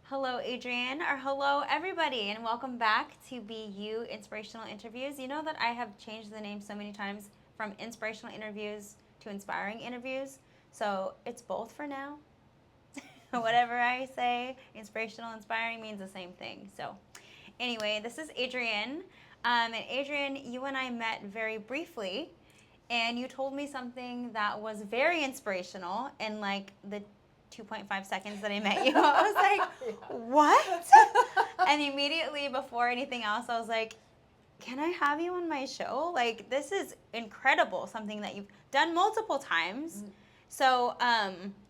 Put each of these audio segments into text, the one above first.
Hello, Adrienne, or hello, everybody, and welcome back to BU Inspirational Interviews. You know that I have changed the name so many times from inspirational interviews to inspiring interviews, so it's both for now. Whatever I say, inspirational, inspiring means the same thing. So, anyway, this is Adrienne. And Adrienne, you and I met very briefly, and you told me something that was very inspirational in like the 2.5 seconds that I met you. I was like, what? And immediately before anything else, I was like, can I have you on my show? Like, this is incredible, something that you've done multiple times. So,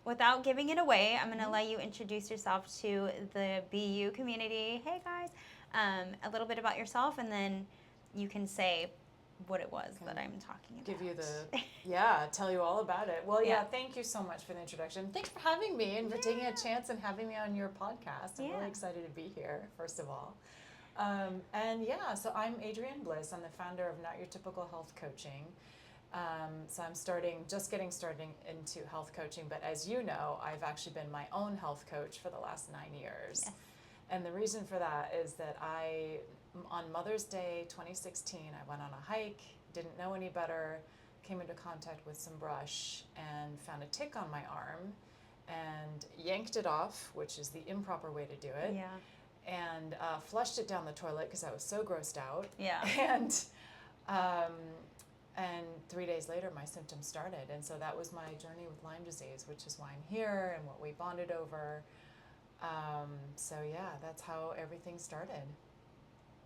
without giving it away, I'm going to let you introduce yourself to the BU community. Hey, guys. A little bit about yourself, and then you can say what it was that I'm talking about. Give you tell you all about it. Well, thank you so much for the introduction. Thanks for having me and for taking a chance and having me on your podcast. I'm really excited to be here, first of all. So I'm Adrienne Bliss. I'm the founder of Not Your Typical Health Coaching. So I'm just getting started into health coaching, but as you know, I've actually been my own health coach for the last 9 years. Yes. And the reason for that is that on Mother's Day 2016, I went on a hike, didn't know any better, came into contact with some brush and found a tick on my arm and yanked it off, which is the improper way to do it. Yeah. And flushed it down the toilet because I was so grossed out. Yeah. And 3 days later, my symptoms started. And so that was my journey with Lyme disease, which is why I'm here and what we bonded over. That's how everything started.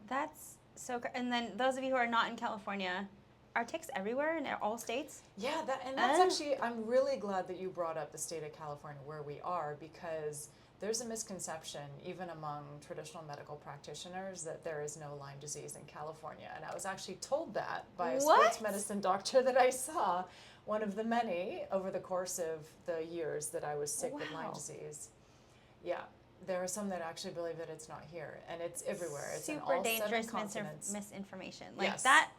That's so great. And then those of you who are not in California, are ticks everywhere in all states? Yeah, that's actually, I'm really glad that you brought up the state of California where we are, because there's a misconception, even among traditional medical practitioners, that there is no Lyme disease in California. And I was actually told that by a sports medicine doctor that I saw, one of the many, over the course of the years that I was sick with Lyme disease. Yeah, there are some that actually believe that it's not here, and it's everywhere. It's in all 7 continents. Misinformation. Like Yes. that.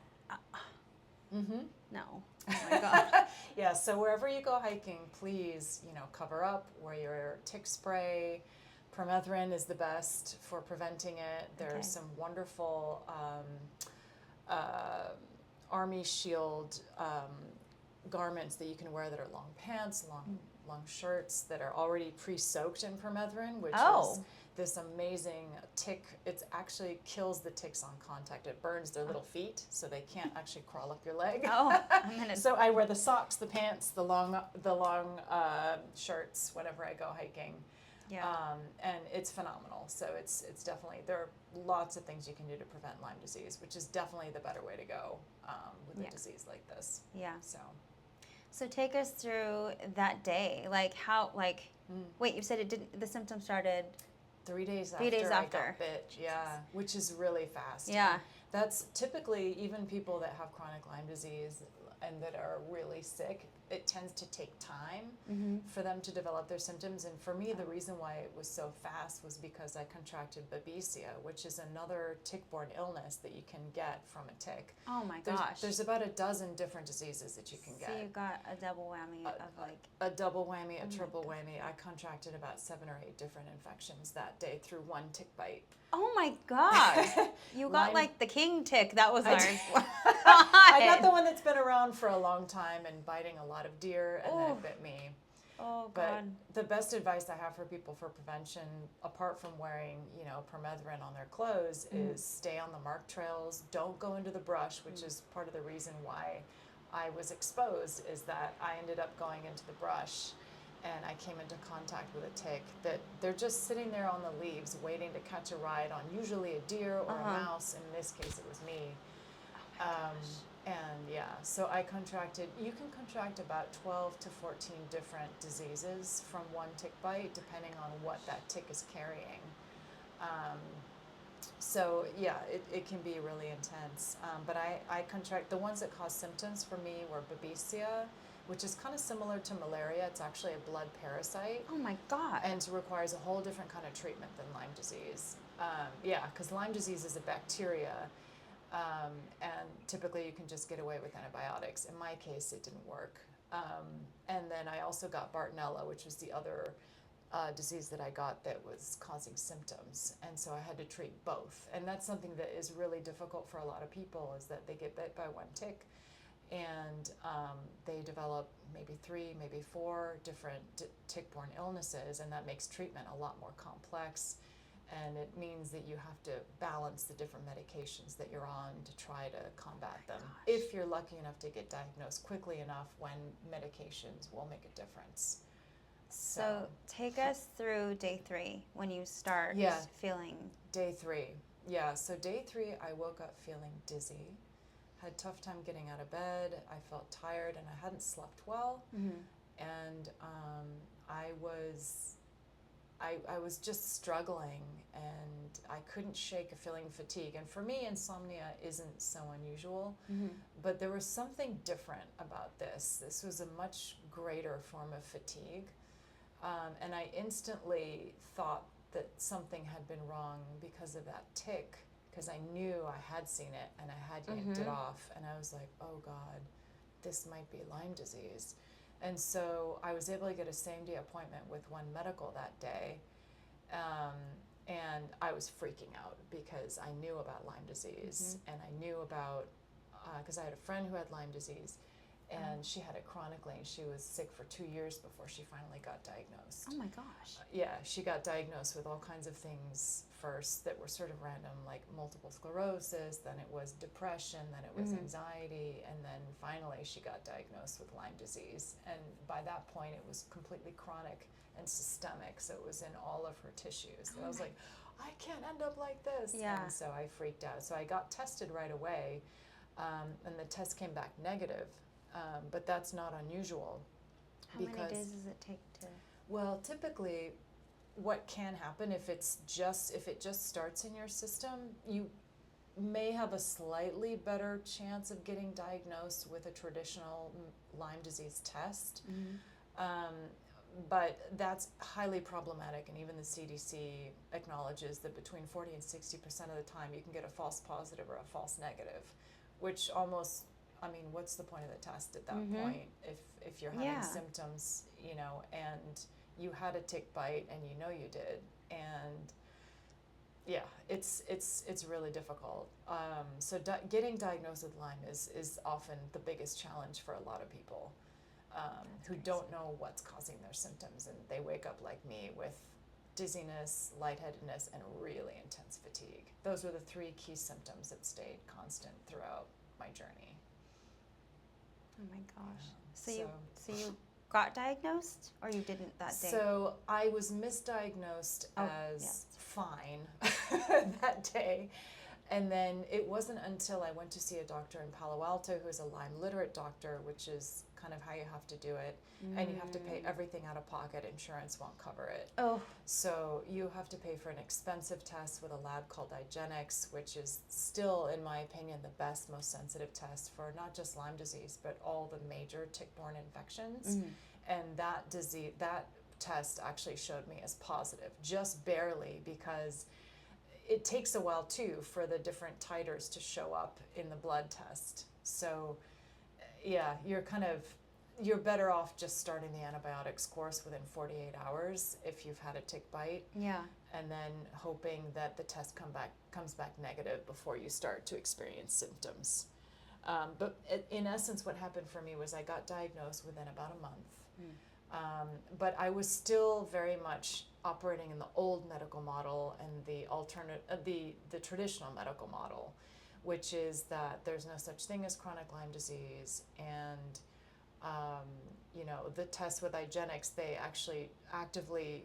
No. Oh my God. Yeah, so wherever you go hiking, please, cover up, wear your tick spray. Permethrin is the best for preventing it. There's some wonderful army shield garments that you can wear that are long pants, long shirts that are already pre-soaked in permethrin, which is this amazing tick. It actually kills the ticks on contact. It burns their little feet, so they can't actually crawl up your leg. So I wear the socks, the pants, the long shirts whenever I go hiking. Yeah. And it's phenomenal. So it's definitely, there are lots of things you can do to prevent Lyme disease, which is definitely the better way to go with a disease like this. Yeah. So take us through that day. Like wait, you said the symptoms started 3 days after. I got bit, which is really fast. Yeah. And that's typically, even people that have chronic Lyme disease and that are really sick, it tends to take time for them to develop their symptoms. And for me, the reason why it was so fast was because I contracted babesia, which is another tick-borne illness that you can get from a tick. Oh my gosh. There's about a dozen different diseases that you can get. So you got a double whammy of like... A double whammy, a triple whammy. I contracted about 7 or 8 different infections that day through one tick bite. Oh my God. You got like the king tick. That was ours. I got the one that's been around for a long time and biting a lot of deer, and then it bit me. Oh, God. But the best advice I have for people for prevention, apart from wearing, permethrin on their clothes, is stay on the marked trails. Don't go into the brush, which is part of the reason why I was exposed, is that I ended up going into the brush and I came into contact with a tick that they're just sitting there on the leaves waiting to catch a ride on usually a deer or a mouse. In this case, it was me. So you can contract about 12 to 14 different diseases from one tick bite, depending on what that tick is carrying. It can be really intense. But I contract, the ones that cause symptoms for me were babesia, which is kind of similar to malaria. It's actually a blood parasite. Oh my God. And requires a whole different kind of treatment than Lyme disease. Because Lyme disease is a bacteria, and typically you can just get away with antibiotics. In my case, it didn't work. And then I also got Bartonella, which was the other disease that I got that was causing symptoms, and so I had to treat both. And that's something that is really difficult for a lot of people, is that they get bit by one tick, and they develop maybe 3, maybe 4 different tick-borne illnesses, and that makes treatment a lot more complex. And it means that you have to balance the different medications that you're on to try to combat them. If you're lucky enough to get diagnosed quickly enough, when medications will make a difference. So take us through day 3 when you start feeling. Day 3. Yeah, so day 3 I woke up feeling dizzy, had a tough time getting out of bed, I felt tired and I hadn't slept well. And I was just struggling, and I couldn't shake a feeling of fatigue. And for me, insomnia isn't so unusual, but there was something different about this. This was a much greater form of fatigue. And I instantly thought that something had been wrong because of that tick, because I knew I had seen it and I had yanked it off. And I was like, oh God, this might be Lyme disease. And so I was able to get a same-day appointment with One Medical that day, and I was freaking out because I knew about Lyme disease, and I knew about, because I had a friend who had Lyme disease, and she had it chronically, and she was sick for 2 years before she finally got diagnosed. Oh my gosh. Yeah, she got diagnosed with all kinds of things first that were sort of random, like multiple sclerosis, then it was depression, then it was anxiety, and then finally she got diagnosed with Lyme disease. And by that point, it was completely chronic and systemic, so it was in all of her tissues. And I was like, I can't end up like this. Yeah. And so I freaked out. So I got tested right away, and the test came back negative. But that's not unusual. How many days does it take to? Well, typically, what can happen if it just starts in your system, you may have a slightly better chance of getting diagnosed with a traditional Lyme disease test. But that's highly problematic, and even the CDC acknowledges that between 40 and 60% of the time you can get a false positive or a false negative, which almost, I mean, what's the point of the test at that point if you're having symptoms, you know, and you had a tick bite and you know you did, and yeah, it's really difficult. So getting diagnosed with Lyme is often the biggest challenge for a lot of people who don't know what's causing their symptoms, and they wake up like me with dizziness, lightheadedness, and really intense fatigue. Those were the 3 key symptoms that stayed constant throughout my journey. Oh my gosh. So you got diagnosed, or you didn't that day? So I was misdiagnosed as fine that day. And then it wasn't until I went to see a doctor in Palo Alto who's a Lyme literate doctor, which is kind of how you have to do it. And you have to pay everything out of pocket. Insurance won't cover it. So you have to pay for an expensive test with a lab called IGeneX, which is still, in my opinion, the best, most sensitive test for not just Lyme disease, but all the major tick-borne infections. And that test actually showed me as positive, just barely, because it takes a while too for the different titers to show up in the blood test. So yeah, you're better off just starting the antibiotics course within 48 hours if you've had a tick bite. Yeah. And then hoping that the test comes back negative before you start to experience symptoms. But in essence, what happened for me was I got diagnosed within about a month. But I was still very much operating in the old medical model and the traditional medical model, which is that there's no such thing as chronic Lyme disease, and you know, the tests with IGeneX, they actually actively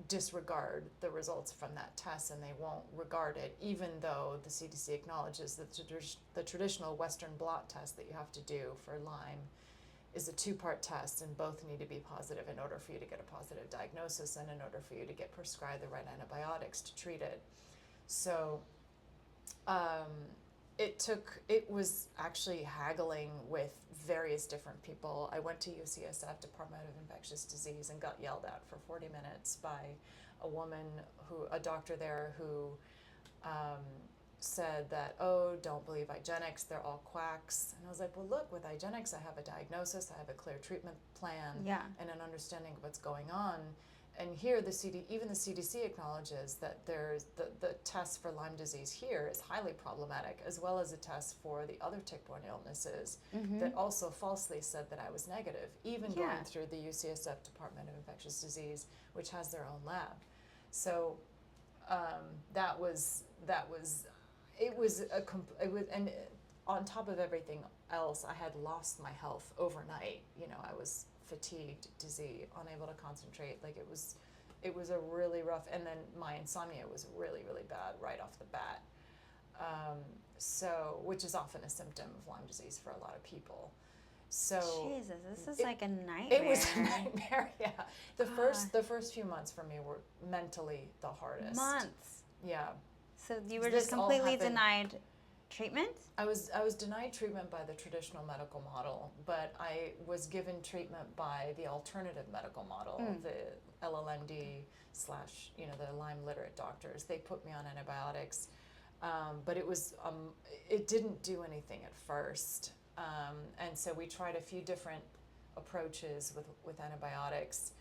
disregard the results from that test, and they won't regard it, even though the CDC acknowledges that the traditional Western blot test that you have to do for Lyme is a 2-part test, and both need to be positive in order for you to get a positive diagnosis and in order for you to get prescribed the right antibiotics to treat it. So it was actually haggling with various different people. I went to UCSF, Department of Infectious Disease, and got yelled at for 40 minutes by a doctor there who said that, oh, don't believe IGeneX, they're all quacks. And I was like, well, look, with IGeneX, I have a diagnosis, I have a clear treatment plan, and an understanding of what's going on. and here even the CDC acknowledges that there's the test for Lyme disease here is highly problematic, as well as a test for the other tick-borne illnesses that also falsely said that I was negative, even going through the UCSF Department of Infectious Disease, which has their own lab. So and on top of everything else, I had lost my health overnight. You know, I was fatigued, dizzy, unable to concentrate. Like it was a really rough, and then my insomnia was really, really bad right off the bat. So, which is often a symptom of Lyme disease for a lot of people. So Jesus, this is like a nightmare. It was a nightmare, yeah. The first few months for me were mentally the hardest. Months. Yeah. So you were just completely denied treatment? I was denied treatment by the traditional medical model, but I was given treatment by the alternative medical model, the LLMD / the Lyme literate doctors. They put me on antibiotics, but it didn't do anything at first, and so we tried a few different approaches with antibiotics.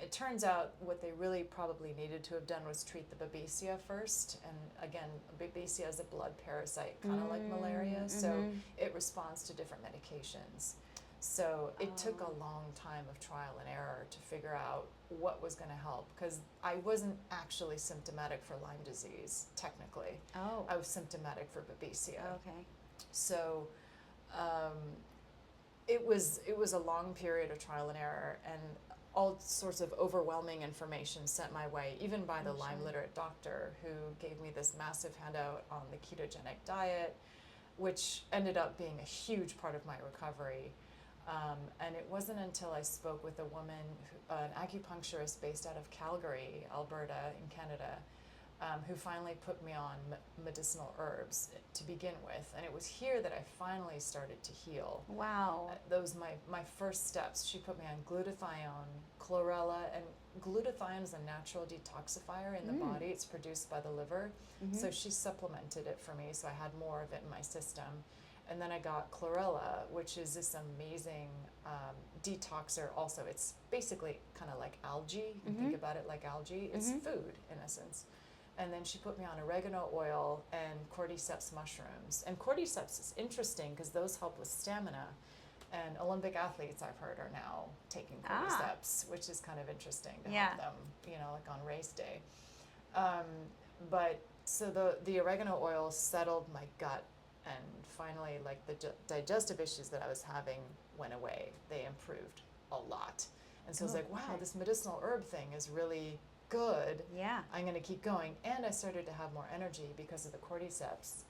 It turns out what they really probably needed to have done was treat the Babesia first. And again, Babesia is a blood parasite, kind of like malaria, so it responds to different medications. So it took a long time of trial and error to figure out what was going to help, because I wasn't actually symptomatic for Lyme disease, technically. Oh. I was symptomatic for Babesia. Okay. So it was a long period of trial and error, and all sorts of overwhelming information sent my way, even by the Lyme literate doctor, who gave me this massive handout on the ketogenic diet, which ended up being a huge part of my recovery. And it wasn't until I spoke with a woman, an acupuncturist based out of Calgary, Alberta, in Canada, who finally put me on medicinal herbs to begin with. And it was here that I finally started to heal. Wow. Those my first steps. She put me on glutathione, chlorella, and glutathione is a natural detoxifier in the body. It's produced by the liver. So she supplemented it for me, so I had more of it in my system. And then I got chlorella, which is this amazing detoxer also. It's basically kind of like algae. You think about it like algae. It's food, in essence. And then she put me on oregano oil and cordyceps mushrooms. And cordyceps is interesting because those help with stamina. And Olympic athletes, I've heard, are now taking cordyceps, which is kind of interesting to help them, like on race day. But so the oregano oil settled my gut, and finally, like the digestive issues that I was having went away. They improved a lot. And so I was like, wow, this medicinal herb thing is really good. Yeah. I'm going to keep going. And I started to have more energy because of the cordyceps.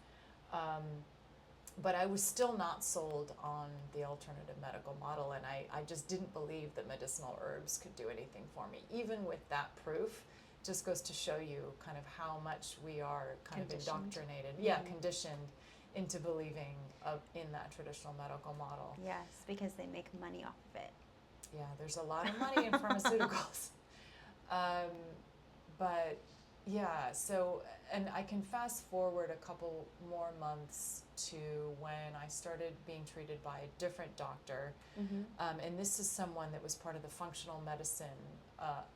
But I was still not sold on the alternative medical model, and I just didn't believe that medicinal herbs could do anything for me. Even with that proof, just goes to show you kind of how much we are kind of indoctrinated, conditioned into believing in that traditional medical model. Yes, because they make money off of it. Yeah, there's a lot of money in pharmaceuticals. But yeah, so, and I can fast forward a couple more months to when I started being treated by a different doctor. And this is someone that was part of the functional medicine,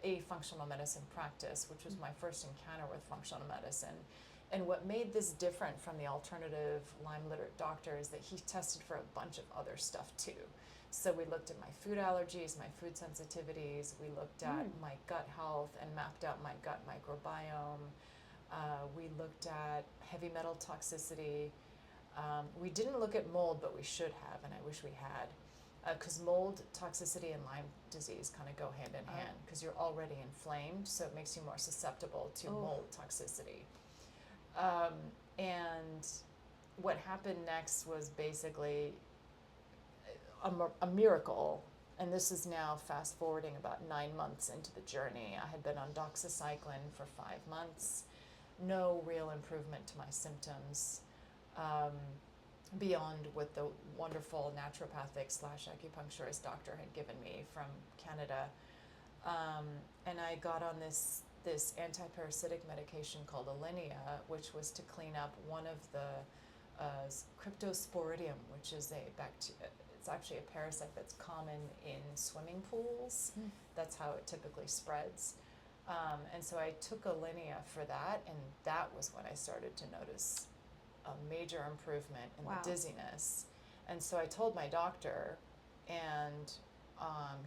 a functional medicine practice, which was my first encounter with functional medicine. And what made this different from the alternative Lyme literate doctor is that he tested for a bunch of other stuff too. So we looked at my food allergies, my food sensitivities, we looked at my gut health and mapped out my gut microbiome. We looked at heavy metal toxicity. We didn't look at mold, but we should have, and I wish we had. Because mold toxicity and Lyme disease kind of go hand in hand, because you're already inflamed, so it makes you more susceptible to mold toxicity. And what happened next was basically a miracle, and this is now fast forwarding about 9 months into the journey. I had been on doxycycline for 5 months, no real improvement to my symptoms, beyond what the wonderful naturopathic / acupuncturist doctor had given me from Canada. And I got on this antiparasitic medication called Alinea, which was to clean up one of the Cryptosporidium, which is It's actually a parasite that's common in swimming pools. That's how it typically spreads. And so I took Alinea for that, and that was when I started to notice a major improvement in Wow. the dizziness. And so I told my doctor, and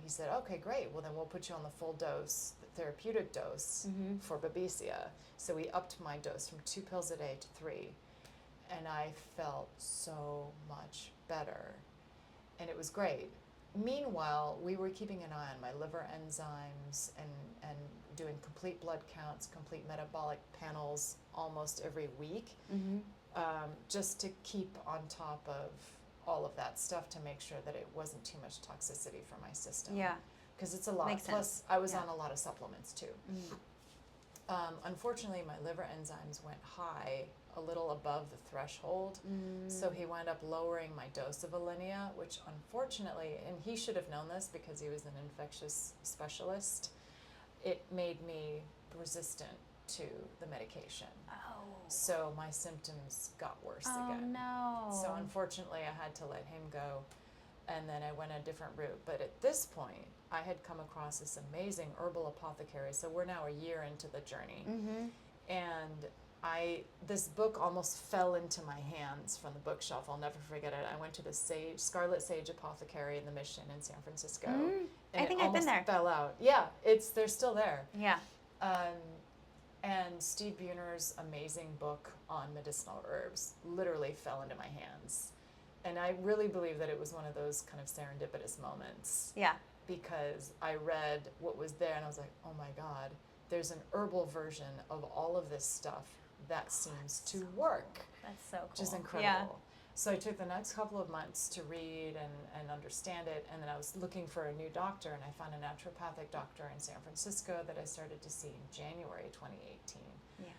he said, okay, great, well then we'll put you on the full dose, the therapeutic dose for Babesia. So we upped my dose from 2 pills a day to 3, and I felt so much better, and it was great. Meanwhile, we were keeping an eye on my liver enzymes and doing complete blood counts, complete metabolic panels almost every week, just to keep on top of all of that stuff to make sure that it wasn't too much toxicity for my system. Yeah. Because it's a lot. Makes Plus, sense. I was Yeah. on a lot of supplements too. Unfortunately, my liver enzymes went high, a little above the threshold. So he wound up lowering my dose of Alinea, which unfortunately, and he should have known this because he was an infectious specialist, it made me resistant to the medication. Oh. So my symptoms got worse again. Oh no. So unfortunately, I had to let him go, and then I went a different route. But at this point, I had come across this amazing herbal apothecary. So we're now a year into the journey, and this book almost fell into my hands from the bookshelf. I'll never forget it. I went to the Scarlet Sage Apothecary in the Mission in San Francisco. And I think it I've been almost there. fell out. Yeah, they're still there. Yeah. And Steve Buhner's amazing book on medicinal herbs literally fell into my hands. And I really believe that it was one of those kind of serendipitous moments. Yeah. Because I read what was there and I was like, oh my God, there's an herbal version of all of this stuff that seems to work. That's so cool. Which is incredible. Yeah. So I took the next couple of months to read and understand it, and then I was looking for a new doctor, and I found a naturopathic doctor in San Francisco that I started to see in January 2018. Yeah.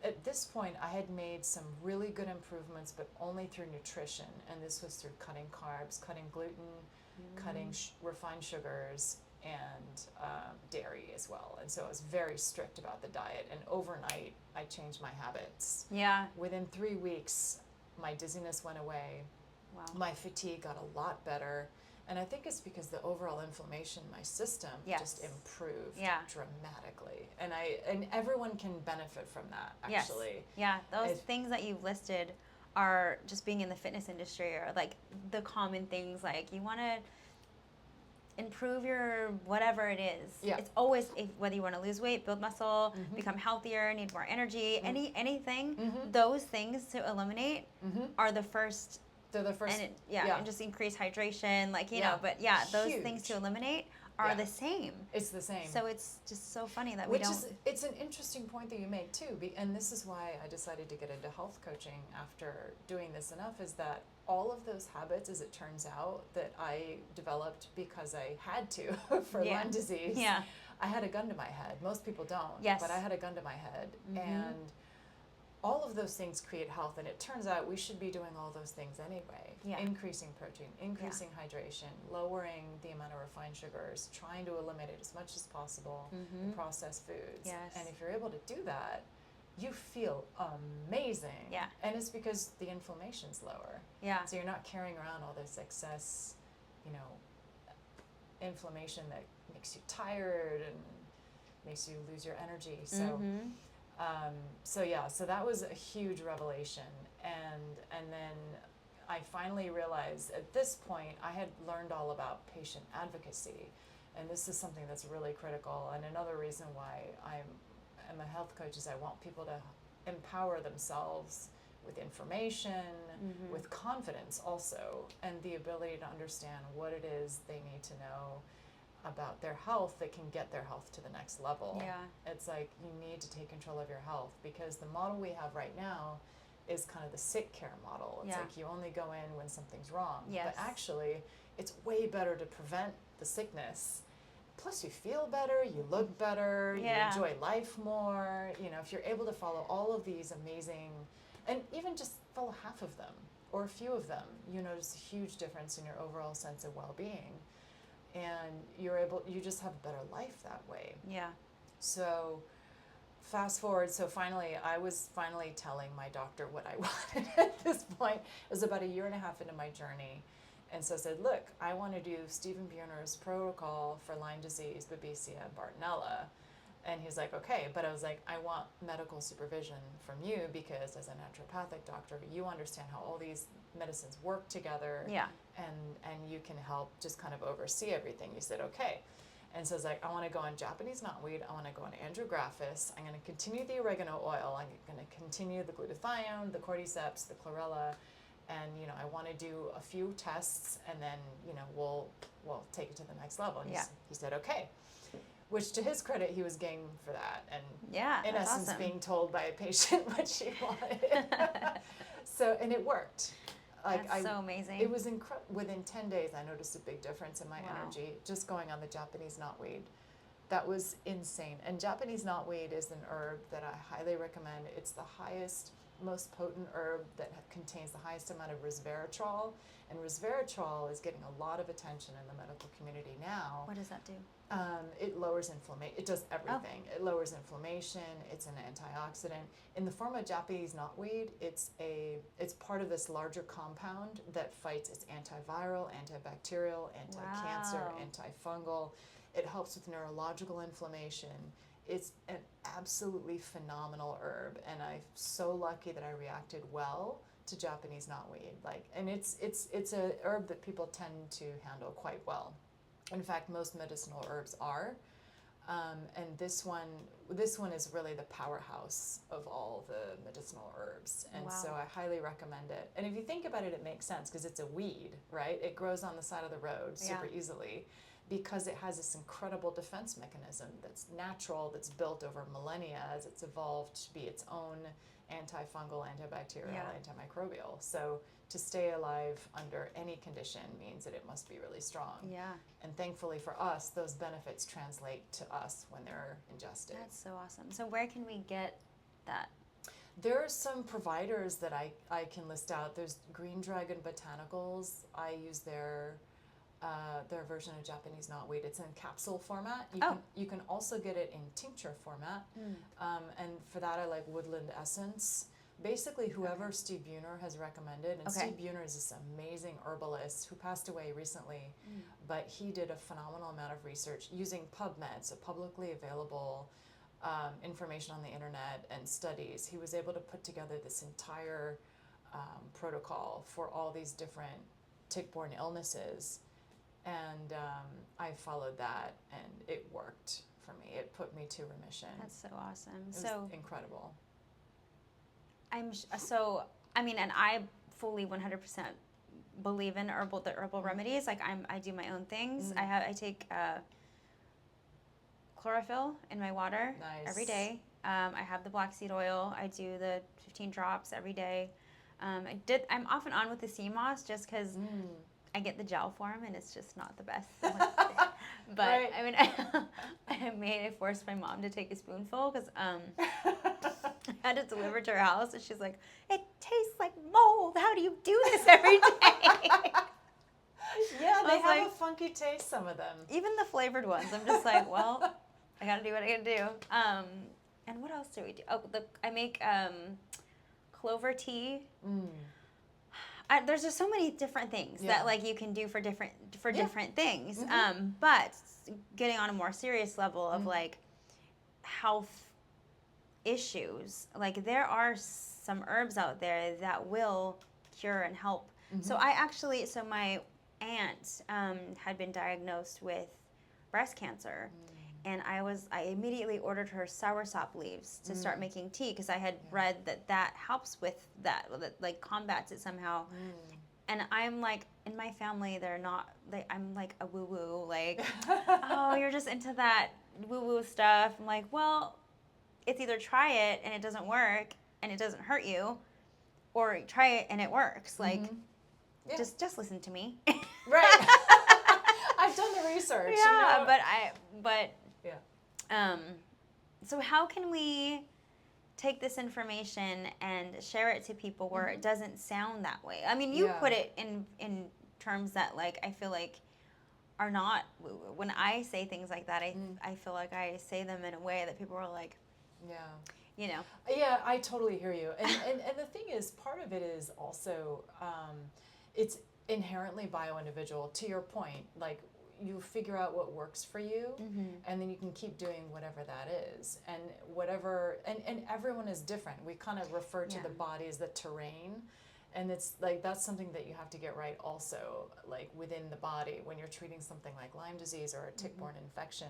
At this point, I had made some really good improvements, but only through nutrition, and this was through cutting carbs, cutting gluten, cutting refined sugars, and dairy as well. And so I was very strict about the diet, and overnight, I changed my habits. Yeah. Within 3 weeks, my dizziness went away. Wow. My fatigue got a lot better. And I think it's because the overall inflammation in my system just improved dramatically. And everyone can benefit from that, actually. Yes. Yeah, those things that you've listed are just being in the fitness industry, or like the common things, like you want to improve your whatever it is. Yeah. It's always, whether you want to lose weight, build muscle, become healthier, need more energy, anything, those things to eliminate are the first. They're the first. And and just increase hydration, like, you know, but those things to eliminate are the same. It's the same. So it's just so funny that It's an interesting point that you make too, and this is why I decided to get into health coaching after doing this enough, is that all of those habits, as it turns out, that I developed because I had to for Lyme disease. Yeah. I had a gun to my head. Most people don't, but I had a gun to my head. And all of those things create health, and it turns out we should be doing all those things anyway. Yeah. Increasing protein, increasing hydration, lowering the amount of refined sugars, trying to eliminate as much as possible the processed foods. Yes. And if you're able to do that, you feel amazing. Yeah. And it's because the inflammation's lower. Yeah. So you're not carrying around all this excess, inflammation that makes you tired and makes you lose your energy. So so that was a huge revelation, and then I finally realized at this point I had learned all about patient advocacy, and this is something that's really critical. And another reason why I'm a health coach is I want people to empower themselves with information, with confidence also, and the ability to understand what it is they need to know about their health that can get their health to the next level. Yeah. It's like you need to take control of your health, because the model we have right now is kind of the sick care model. It's like you only go in when something's wrong. Yes. But actually, it's way better to prevent the sickness. Plus you feel better, you look better, you enjoy life more. If you're able to follow all of these amazing, and even just follow half of them or a few of them, you notice a huge difference in your overall sense of well-being. And you just have a better life that way. Yeah. So fast forward, I was finally telling my doctor what I wanted at this point. It was about 1.5 years into my journey. And so I said, look, I want to do Stephen Buhner's protocol for Lyme disease, Babesia, and Bartonella. And he's like, okay, but I was like, I want medical supervision from you because as a naturopathic doctor, you understand how all these medicines work together. Yeah. And you can help just kind of oversee everything. He said, okay. And so I was like, I want to go on Japanese knotweed. I want to go on andrographis. I'm going to continue the oregano oil. I'm going to continue the glutathione, the cordyceps, the chlorella. And, you know, I want to do a few tests and then, you know, we'll take it to the next level. And he said, okay. Which, to his credit, he was game for that, and in essence, awesome. being told by a patient what she wanted. So, and it worked. Like, That's so amazing. It was incredible. Within 10 days, I noticed a big difference in my energy just going on the Japanese knotweed. That was insane. And Japanese knotweed is an herb that I highly recommend. It's the highest, most potent herb that contains the highest amount of resveratrol. And resveratrol is getting a lot of attention in the medical community now. What does that do? It lowers inflammation. It does everything. It lowers inflammation. It's an antioxidant. In the form of Japanese knotweed, it's part of this larger compound that fights. It's antiviral, antibacterial, anti-cancer, antifungal. It helps with neurological inflammation. It's an absolutely phenomenal herb, and I'm so lucky that I reacted well to Japanese knotweed. And it's a herb that people tend to handle quite well. In fact, most medicinal herbs are, and this one is really the powerhouse of all the medicinal herbs, and so I highly recommend it. And if you think about it, it makes sense because it's a weed, right? It grows on the side of the road super easily because it has this incredible defense mechanism that's natural, that's built over millennia as it's evolved to be its own antifungal, antibacterial, antimicrobial. So to stay alive under any condition means that it must be really strong. Yeah. And thankfully for us, those benefits translate to us when they're ingested. That's so awesome. So where can we get that? There are some providers that I can list out. There's Green Dragon Botanicals. I use their version of Japanese knotweed. It's in capsule format. You can also get it in tincture format. And for that, I like Woodland Essence. Basically, whoever Steve Buhner has recommended, and Steve Buhner is this amazing herbalist who passed away recently, but he did a phenomenal amount of research using PubMed, so publicly available information on the internet and studies. He was able to put together this entire protocol for all these different tick-borne illnesses, and I followed that, and it worked for me. It put me to remission. That's so awesome. It was incredible. And I fully 100% believe in the herbal remedies. Like I do my own things. I take chlorophyll in my water every day. I have the black seed oil. I do the 15 drops every day. I'm off and on with the sea moss just because I get the gel form and it's just not the best. But I mean, I forced my mom to take a spoonful because I had it delivered to her house, and she's like, "It tastes like mold. How do you do this every day?" Yeah, they have a funky taste, some of them. Even the flavored ones. I'm just like, well, I gotta do what I gotta do. And what else do we do? I make clover tea. There's just so many different things that like you can do for different things. But getting on a more serious level of like health issues, like there are some herbs out there that will cure and help. So my aunt had been diagnosed with breast cancer, and I immediately ordered her soursop leaves to start making tea because I had read that helps with that like combats it somehow. And I'm like, in my family, I'm like a woo-woo, like, oh, you're just into that woo-woo stuff. I'm like, well, it's either try it and it doesn't work and it doesn't hurt you, or try it and it works. Like, just listen to me. Right. I've done the research. Yeah, you know? So how can we take this information and share it to people where it doesn't sound that way? I mean, you put it in terms that, like, I feel like are not woo-woo. When I say things like that, I feel like I say them in a way that people are like, you know. Yeah, I totally hear you. And the thing is, part of it is also, it's inherently bio-individual. To your point, like, you figure out what works for you, and then you can keep doing whatever that is. And everyone is different. We kind of refer to the body as the terrain. And it's like, that's something that you have to get right also, like within the body. When you're treating something like Lyme disease or a tick-borne infection,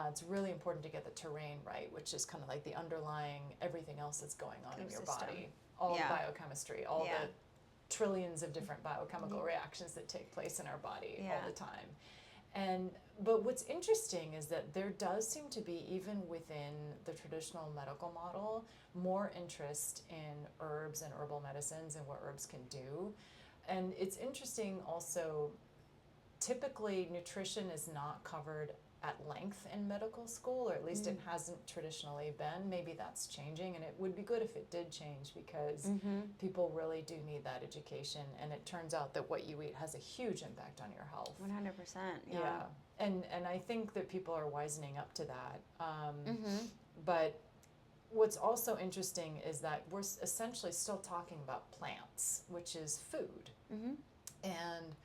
it's really important to get the terrain right, which is kind of like the underlying everything else that's going on in your body. All the biochemistry, all the trillions of different biochemical reactions that take place in our body all the time. But what's interesting is that there does seem to be, even within the traditional medical model, more interest in herbs and herbal medicines and what herbs can do. And it's interesting also, typically nutrition is not covered at length in medical school, or at least it hasn't traditionally been. Maybe that's changing, and it would be good if it did change, because people really do need that education, and it turns out that what you eat has a huge impact on your health. 100%. Yeah. And I think that people are wisening up to that. But what's also interesting is that we're essentially still talking about plants, which is food. And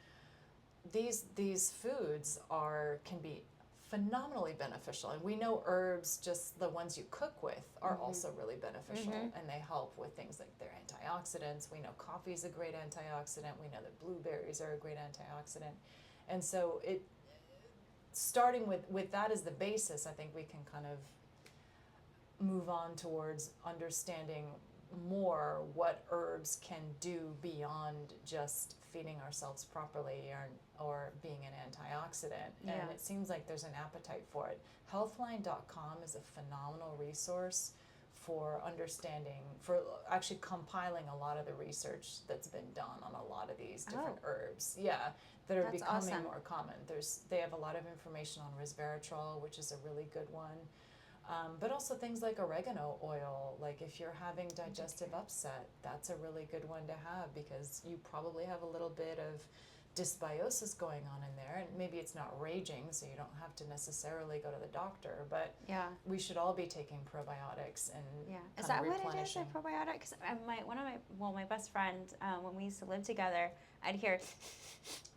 these foods can be phenomenally beneficial. And we know herbs, just the ones you cook with, are also really beneficial, and they help with things like their antioxidants. We know coffee is a great antioxidant. We know that blueberries are a great antioxidant. And so starting with that as the basis, I think we can kind of move on towards understanding more what herbs can do beyond just feeding ourselves properly or being an antioxidant. And it seems like there's an appetite for it. Healthline.com is a phenomenal resource for understanding, for actually compiling a lot of the research that's been done on a lot of these different herbs. That are becoming more common. They have a lot of information on resveratrol, which is a really good one. But also things like oregano oil, like if you're having digestive upset, that's a really good one to have, because you probably have a little bit of dysbiosis going on in there, and maybe it's not raging, so you don't have to necessarily go to the doctor, but we should all be taking probiotics and is that what it is, a probiotic? Because my best friend, when we used to live together, I'd hear,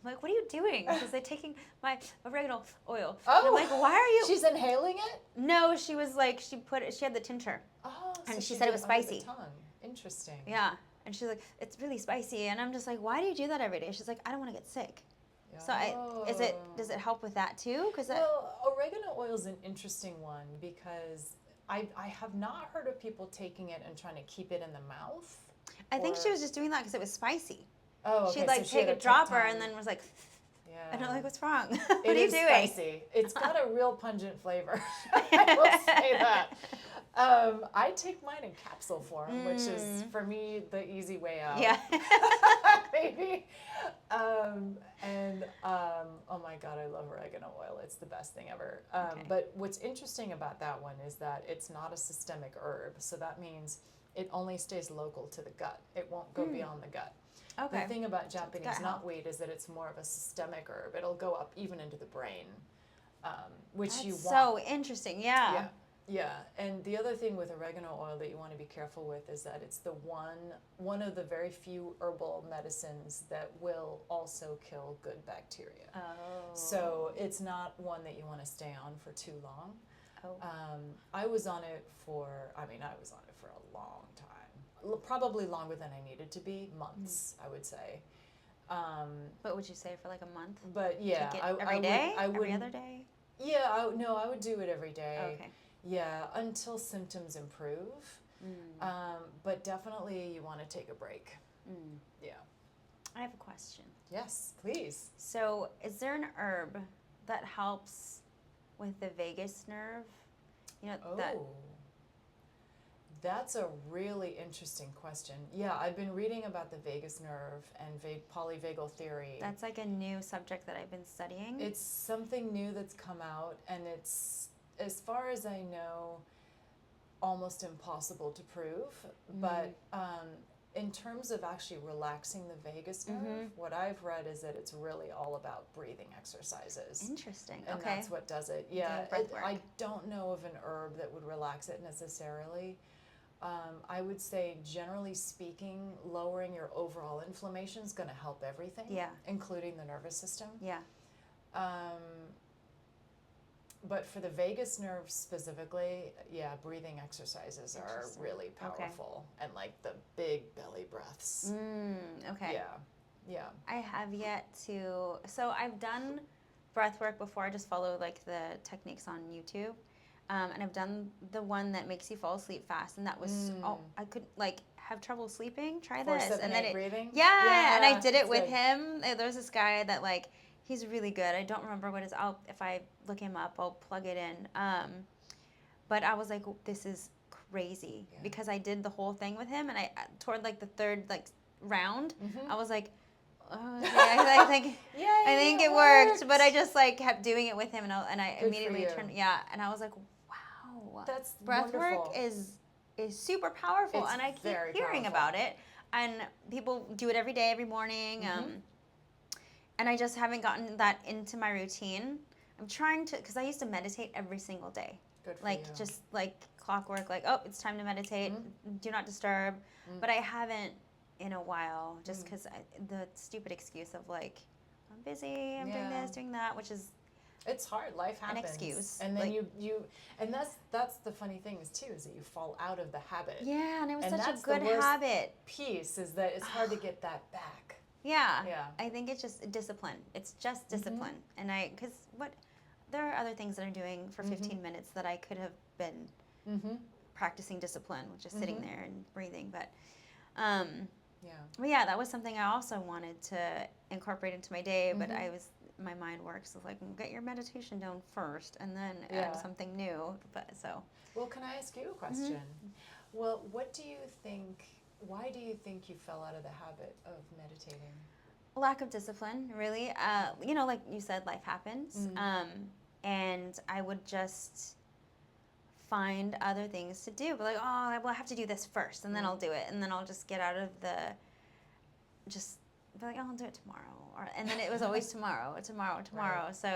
I'm like, what are you doing? Because they're taking my oregano oil. And I'm like, why are you? She's inhaling it? No, she was like, she had the tincture. And she said it was spicy. Under the tongue. Interesting. Yeah. And she's like, it's really spicy. And I'm just like, why do you do that every day? She's like, I don't want to get sick. So does it help with that too? Well, oregano oil is an interesting one, because I have not heard of people taking it and trying to keep it in the mouth. I think she was just doing that because it was spicy. Oh, okay. She'd like take a dropper and then was like, and I'm like, what's wrong? What are you doing? It is spicy. It's got a real pungent flavor. I will say that. I take mine in capsule form, which is, for me, the easy way out. Yeah. Maybe. Oh my God, I love oregano oil. It's the best thing ever. But what's interesting about that one is that it's not a systemic herb. So that means it only stays local to the gut. It won't go beyond the gut. Okay. The thing about Japanese knotweed is that it's more of a systemic herb. It'll go up even into the brain, which you want. So interesting, Yeah. And the other thing with oregano oil that you want to be careful with is that it's the one of the very few herbal medicines that will also kill good bacteria. So it's not one that you want to stay on for too long. I was on it for a long time. Probably longer than I needed to be, months, I would say. What would you say, for like a month? But yeah, Take it every day? Every other day? Yeah, I would do it every day. Okay. Yeah, until symptoms improve. But definitely you want to take a break. Yeah. I have a question. Yes, please. So is there an herb that helps with the vagus nerve? That's a really interesting question. Yeah, I've been reading about the vagus nerve and polyvagal theory. That's like a new subject that I've been studying. It's something new that's come out, and it's, as far as I know, almost impossible to prove. But in terms of actually relaxing the vagus nerve, what I've read is that it's really all about breathing exercises. Interesting. And that's what does it. Yeah, I don't know of an herb that would relax it necessarily. I would say, generally speaking, lowering your overall inflammation is going to help everything, including the nervous system. Yeah. But for the vagus nerve specifically, breathing exercises are really powerful, and like the big belly breaths. Okay. Yeah. I have yet to. So I've done breath work before. I just follow like the techniques on YouTube. And I've done the one that makes you fall asleep fast, and that was I could like have trouble sleeping. Try this, 4-7-8 and then breathing. Yeah, and I did it with good. him. There's this guy that like he's really good. I don't remember what his. If I look him up, I'll plug it in. But I was like, this is crazy because I did the whole thing with him, and I toward like the third like round, I was like. I think it worked, but I just like kept doing it with him, and I immediately turned. Yeah, and I was like, wow, that's breath wonderful. work is super powerful, It's and I keep very hearing powerful. about it, and people do it every day, every morning, and I just haven't gotten that into my routine. I'm trying to, because I used to meditate every single day, Good for like you. just like clockwork, like it's time to meditate, do not disturb, but I haven't in a while, just because the stupid excuse of like, I'm busy, I'm doing this, doing that, which is it's hard. Life happens. An excuse. And then like, and that's the funny thing is too, is that you fall out of the habit. Yeah, and it was such that's a good the worst habit. Piece is that it's hard to get that back. Yeah. I think it's just discipline. It's just discipline. And there are other things that I'm doing for 15 minutes that I could have been practicing discipline, just sitting there and breathing, but that was something I also wanted to incorporate into my day, but my mind works like, get your meditation down first and then add something new. Well, can I ask you a question? Well, why do you think you fell out of the habit of meditating? Lack of discipline, really. Like you said, life happens. And I would just find other things to do. But like, I have to do this first, and then I'll do it. And then I'll just get out of just be like, I'll do it tomorrow. And then it was always tomorrow. Right. So,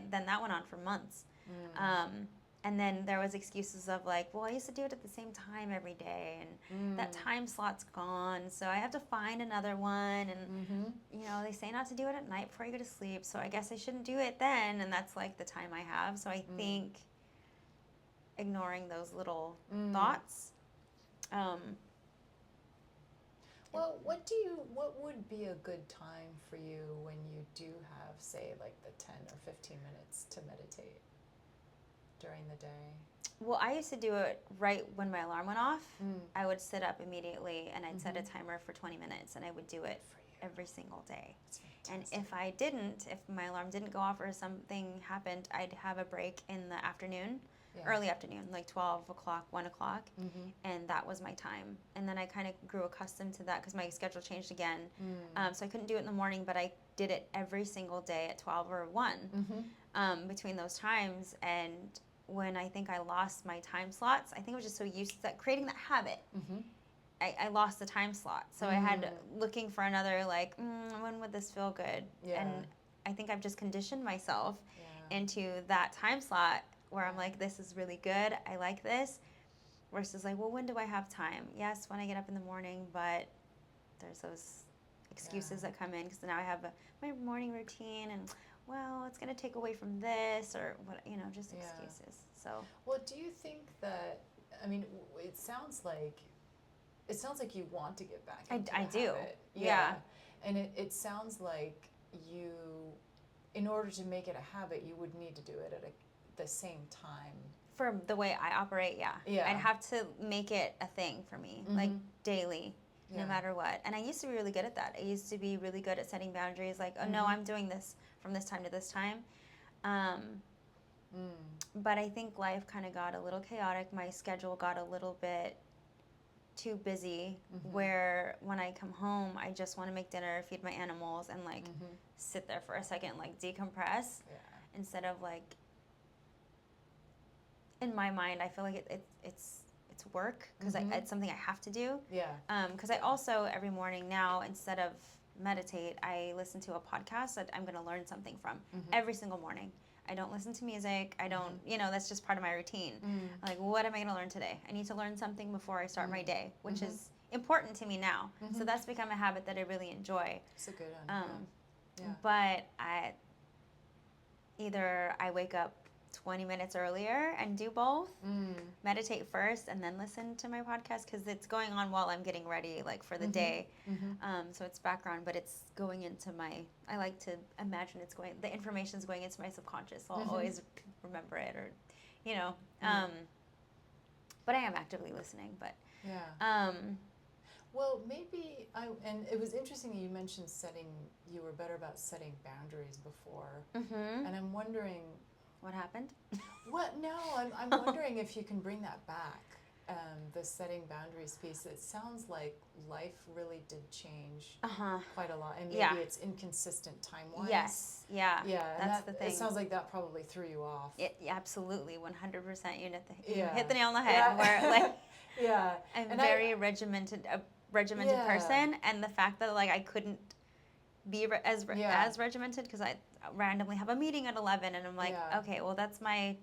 then that went on for months. And then there was excuses of like, I used to do it at the same time every day, and that time slot's gone, so I have to find another one. And they say not to do it at night before you go to sleep, so I guess I shouldn't do it then. And that's like the time I have. So I think ignoring those little thoughts. Well, what would be a good time for you when you do have, say, like the 10 or 15 minutes to meditate during the day? Well, I used to do it right when my alarm went off. I would sit up immediately, and I'd set a timer for 20 minutes, and I would do it every single day. And if my alarm didn't go off or something happened, I'd have a break in the afternoon. Early afternoon, like 12 o'clock, 1 o'clock, and that was my time. And then I kind of grew accustomed to that because my schedule changed again. So I couldn't do it in the morning, but I did it every single day at 12 or 1 between those times. And when I think I lost my time slots, I think I was just so used to that, creating that habit. I lost the time slot. So I had looking for another, like, when would this feel good? And I think I've just conditioned myself into that time slot where I'm like, this is really good, I like this, versus like, well, when do I have time? Yes, when I get up in the morning, but there's those excuses that come in, because now I have my morning routine, and it's going to take away from this, or what, just excuses. So, well, do you think that, I mean, it sounds like you want to get back into the do. habit. And it sounds like you, in order to make it a habit, you would need to do it at the same time. For the way I operate, I'd have to make it a thing for me, like daily, no matter what. And I used to be really good at that. I used to be really good at setting boundaries, like, no, I'm doing this from this time to this time. But I think life kind of got a little chaotic. My schedule got a little bit too busy, where when I come home, I just want to make dinner, feed my animals, and like sit there for a second, like decompress, instead of like, in my mind, I feel like it's work, because it's something I have to do. Because I also, every morning now, instead of meditate, I listen to a podcast that I'm going to learn something from every single morning. I don't listen to music. I don't, that's just part of my routine. I'm like, what am I going to learn today? I need to learn something before I start my day, which is important to me now. So that's become a habit that I really enjoy. It's a good one. But either I wake up 20 minutes earlier and do both, meditate first, and then listen to my podcast, because it's going on while I'm getting ready, like, for the day. So it's background, but it's going into I like to imagine the information's going into my subconscious, so I'll always remember it, or, but I am actively listening, but. Yeah. Well, maybe and it was interesting that you mentioned you were better about setting boundaries before. And I'm wondering. What happened? No, I'm wondering if you can bring that back, the setting boundaries piece. It sounds like life really did change quite a lot, and maybe it's inconsistent time-wise. Yes, yeah, that's the thing. It sounds like that probably threw you off. Absolutely, 100%. You hit the nail on the head. Where, like, I'm a very regimented person, and the fact that, like, I couldn't be as regimented, because I randomly have a meeting at 11, and I'm like, okay, well, that's my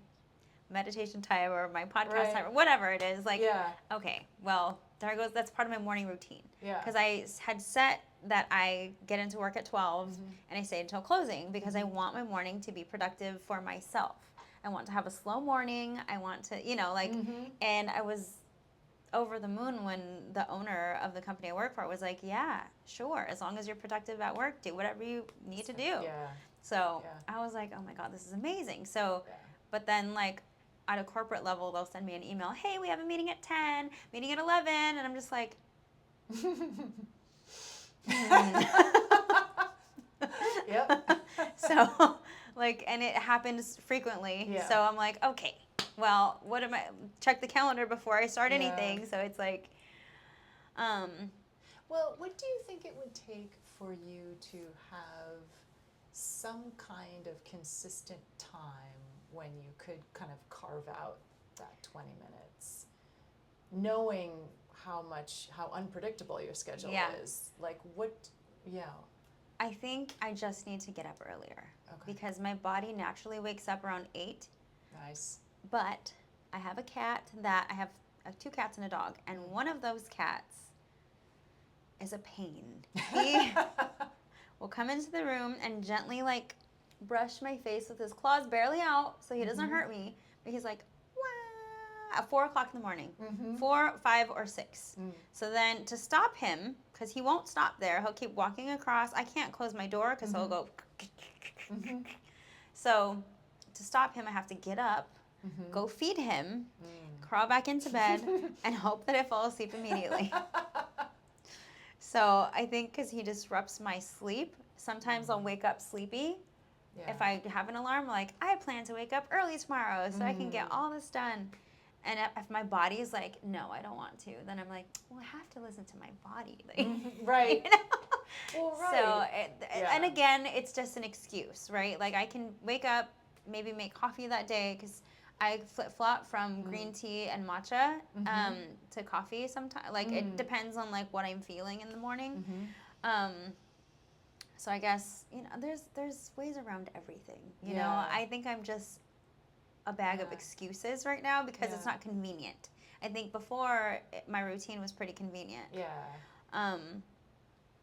meditation time or my podcast time or whatever it is. Like, okay, well, there goes, that's part of my morning routine. Because I had set that I get into work at 12 and I stay until closing, because I want my morning to be productive for myself. I want to have a slow morning. I want to, and I was over the moon when the owner of the company I work for was like, yeah, sure, as long as you're productive at work, do whatever you need to do. So I was like, oh my God, this is amazing. So, but then, like, at a corporate level, they'll send me an email, hey, we have a meeting at 10, meeting at 11, and I'm just like, So, like, and it happens frequently. So I'm like, okay, well, check the calendar before I start anything. So it's like, well, what do you think it would take for you to have some kind of consistent time when you could kind of carve out that 20 minutes, knowing how unpredictable your schedule is? Like, I think I just need to get up earlier, because my body naturally wakes up around 8. Nice. But I have a cat that I have 2 cats and a dog, and one of those cats is a pain. He will come into the room and gently, like, brush my face with his claws barely out so he doesn't hurt me. But he's like, wah, at 4 o'clock in the morning, 4, 5, or 6. So then to stop him, because he won't stop there, he'll keep walking across. I can't close my door because he'll go. So to stop him, I have to get up, go feed him, crawl back into bed, and hope that I fall asleep immediately. So I think because he disrupts my sleep, sometimes I'll wake up sleepy. If I have an alarm, like, I plan to wake up early tomorrow so I can get all this done. And if my body's like, no, I don't want to, then I'm like, well, I have to listen to my body. Like, right. You know? Well, right. So, and again, it's just an excuse, right? Like, I can wake up, maybe make coffee that day, because I flip-flop from green tea and matcha to coffee sometimes. Like, it depends on, like, what I'm feeling in the morning. So I guess, there's ways around everything. You know, I think I'm just a bag of excuses right now because it's not convenient. I think before, my routine was pretty convenient.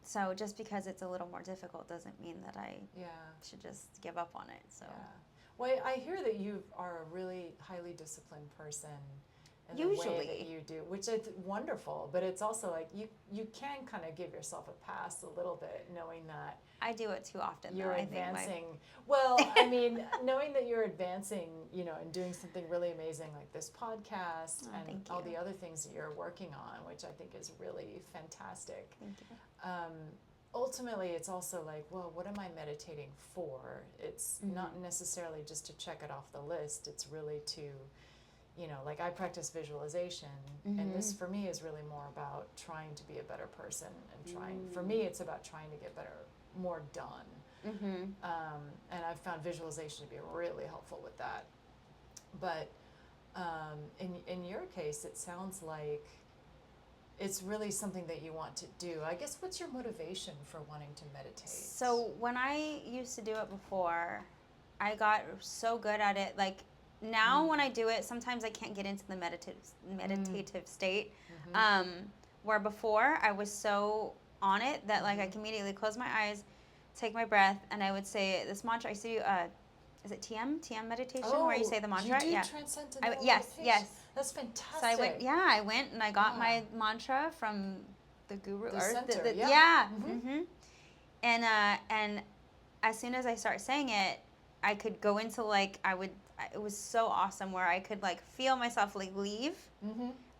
So just because it's a little more difficult doesn't mean that I should just give up on it. So. Well, I hear that you are a really highly disciplined person in the way that you do, which is wonderful. But it's also like you can kind of give yourself a pass a little bit, knowing that I do it too often. You're advancing. Well, I mean, knowing that you're advancing, and doing something really amazing like this podcast and all the other things that you're working on, which I think is really fantastic. Thank you. Ultimately, it's also like, well, what am I meditating for? It's not necessarily just to check it off the list. It's really to, like, I practice visualization, and this for me is really more about trying to be a better person and for me, it's about trying to get more done. And I've found visualization to be really helpful with that. But in your case, it sounds like it's really something that you want to do. I guess, what's your motivation for wanting to meditate? So when I used to do it before, I got so good at it. Like now when I do it, sometimes I can't get into the meditative state. Where before I was so on it that like I can immediately close my eyes, take my breath, and I would say this mantra. I used to do is it TM meditation where you say the mantra? You do Yeah. transcendental Yes, meditation. yes. That's fantastic. So I went and I got my mantra from the guru. The center, And as soon as I start saying it, I could go into like, it was so awesome where I could like feel myself like leave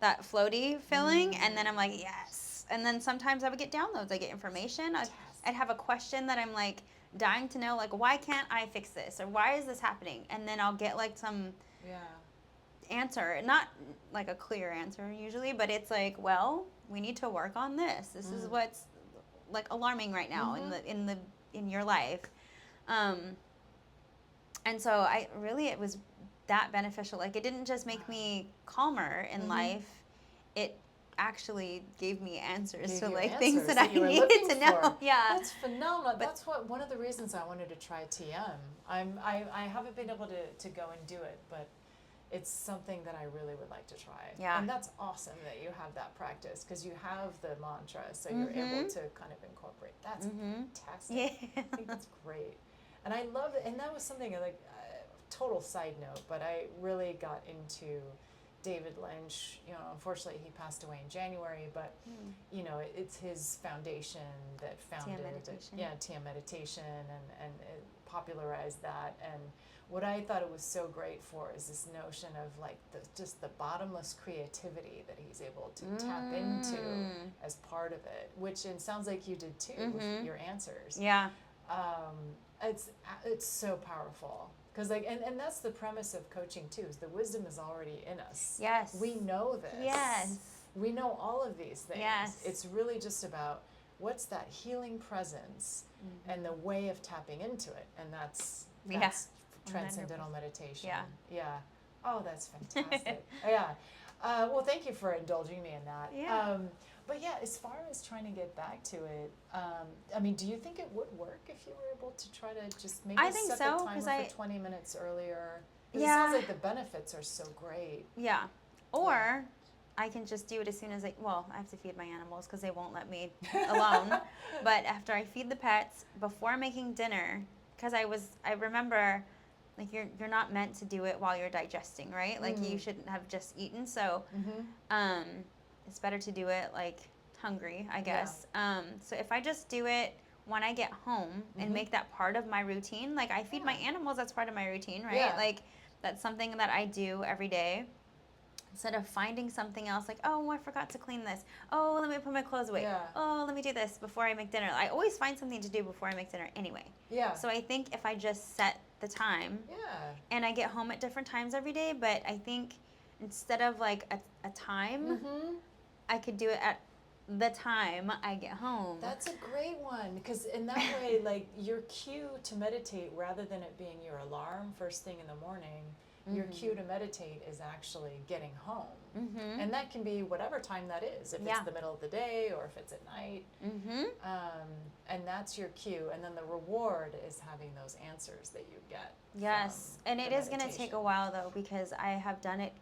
that floaty feeling. And then I'm like, yes. And then sometimes I would get downloads. I get information. I'd have a question that I'm like dying to know, like, why can't I fix this? Or why is this happening? And then I'll get like some answer. Not like a clear answer usually, but it's like, well, we need to work on this. This is what's like alarming right now in your life. And so it was that beneficial. Like it didn't just make me calmer in life. It actually gave me answers to like things that I needed to know. For. Yeah. That's phenomenal. That's one of the reasons I wanted to try TM. I haven't been able to go and do it, but it's something that I really would like to try. Yeah. And that's awesome that you have that practice because you have the mantra, so you're able to kind of incorporate. That's fantastic. Yeah. I think that's great. And I love it. And that was something like, total side note, but I really got into David Lynch. You know, unfortunately he passed away in January, but you know, it's his foundation that founded TM meditation and it popularized that. And what I thought it was so great for is this notion of like just the bottomless creativity that he's able to tap into as part of it, which it sounds like you did too with your answers. Yeah. It's so powerful because like and that's the premise of coaching too, is the wisdom is already in us. Yes. We know this. Yes. We know all of these things. Yes. It's really just about what's that healing presence and the way of tapping into it, and that's transcendental meditation. Yeah. Yeah. Oh, that's fantastic. Yeah. Well, thank you for indulging me in that. Yeah. But yeah, as far as trying to get back to it, I mean, do you think it would work if you were able to try to just maybe set the timer for 20 minutes earlier? It sounds like the benefits are so great. Yeah. Or I can just do it as soon as I have to feed my animals because they won't let me alone. But after I feed the pets, before making dinner, because I remember, like you're not meant to do it while you're digesting, right? Like you shouldn't have just eaten. So it's better to do it like hungry, I guess. Yeah. So if I just do it when I get home and make that part of my routine, like I feed my animals, that's part of my routine, right? Yeah. Like that's something that I do every day. Instead of finding something else like, oh, I forgot to clean this. Oh, let me put my clothes away. Yeah. Oh, let me do this before I make dinner. I always find something to do before I make dinner anyway. Yeah. So I think if I just set the time and I get home at different times every day, but I think instead of like a time, I could do it at the time I get home. That's a great one, because in that way, like your cue to meditate, rather than it being your alarm first thing in the morning, your cue to meditate is actually getting home. And that can be whatever time that is, if it's the middle of the day or if it's at night. And that's your cue. And then the reward is having those answers that you get. Yes. And it is going to take a while, though, because I have done it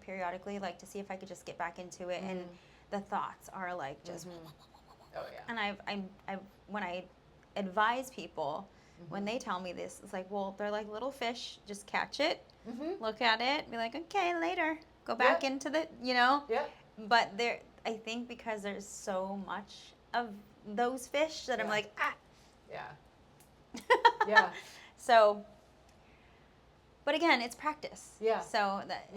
periodically, like to see if I could just get back into it. And the thoughts are like just... Oh, yeah. And I've when I advise people, when they tell me this, it's like, well, they're like little fish. Just catch it, look at it, be like, okay, later. Go back into the, Yeah. But I think because there's so much of those fish that I'm like, Yeah. Yeah. So, but again, it's practice. Yeah. So that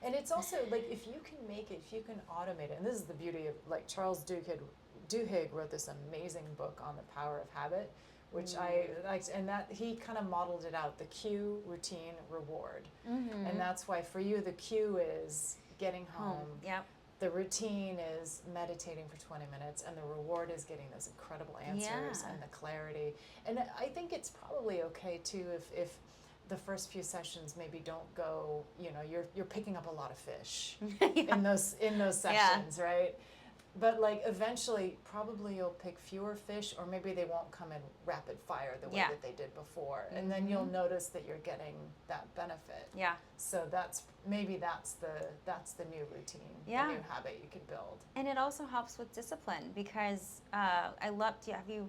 and it's also like if you can make it, if you can automate it, and this is the beauty of like Charles Duhigg wrote this amazing book on the power of habit, which I liked, and that he kind of modeled it out, the cue, routine, reward. And that's why for you the cue is getting home. Yep. The routine is meditating for 20 minutes, and the reward is getting those incredible answers and the clarity. And I think it's probably okay too if the first few sessions maybe don't go, you're picking up a lot of fish in those sessions, right? But like eventually, probably you'll pick fewer fish, or maybe they won't come in rapid fire the way Yeah. that they did before, and then you'll notice that you're getting that benefit. Yeah. So that's the new routine, Yeah. the new habit you can build. And it also helps with discipline because I love. Have you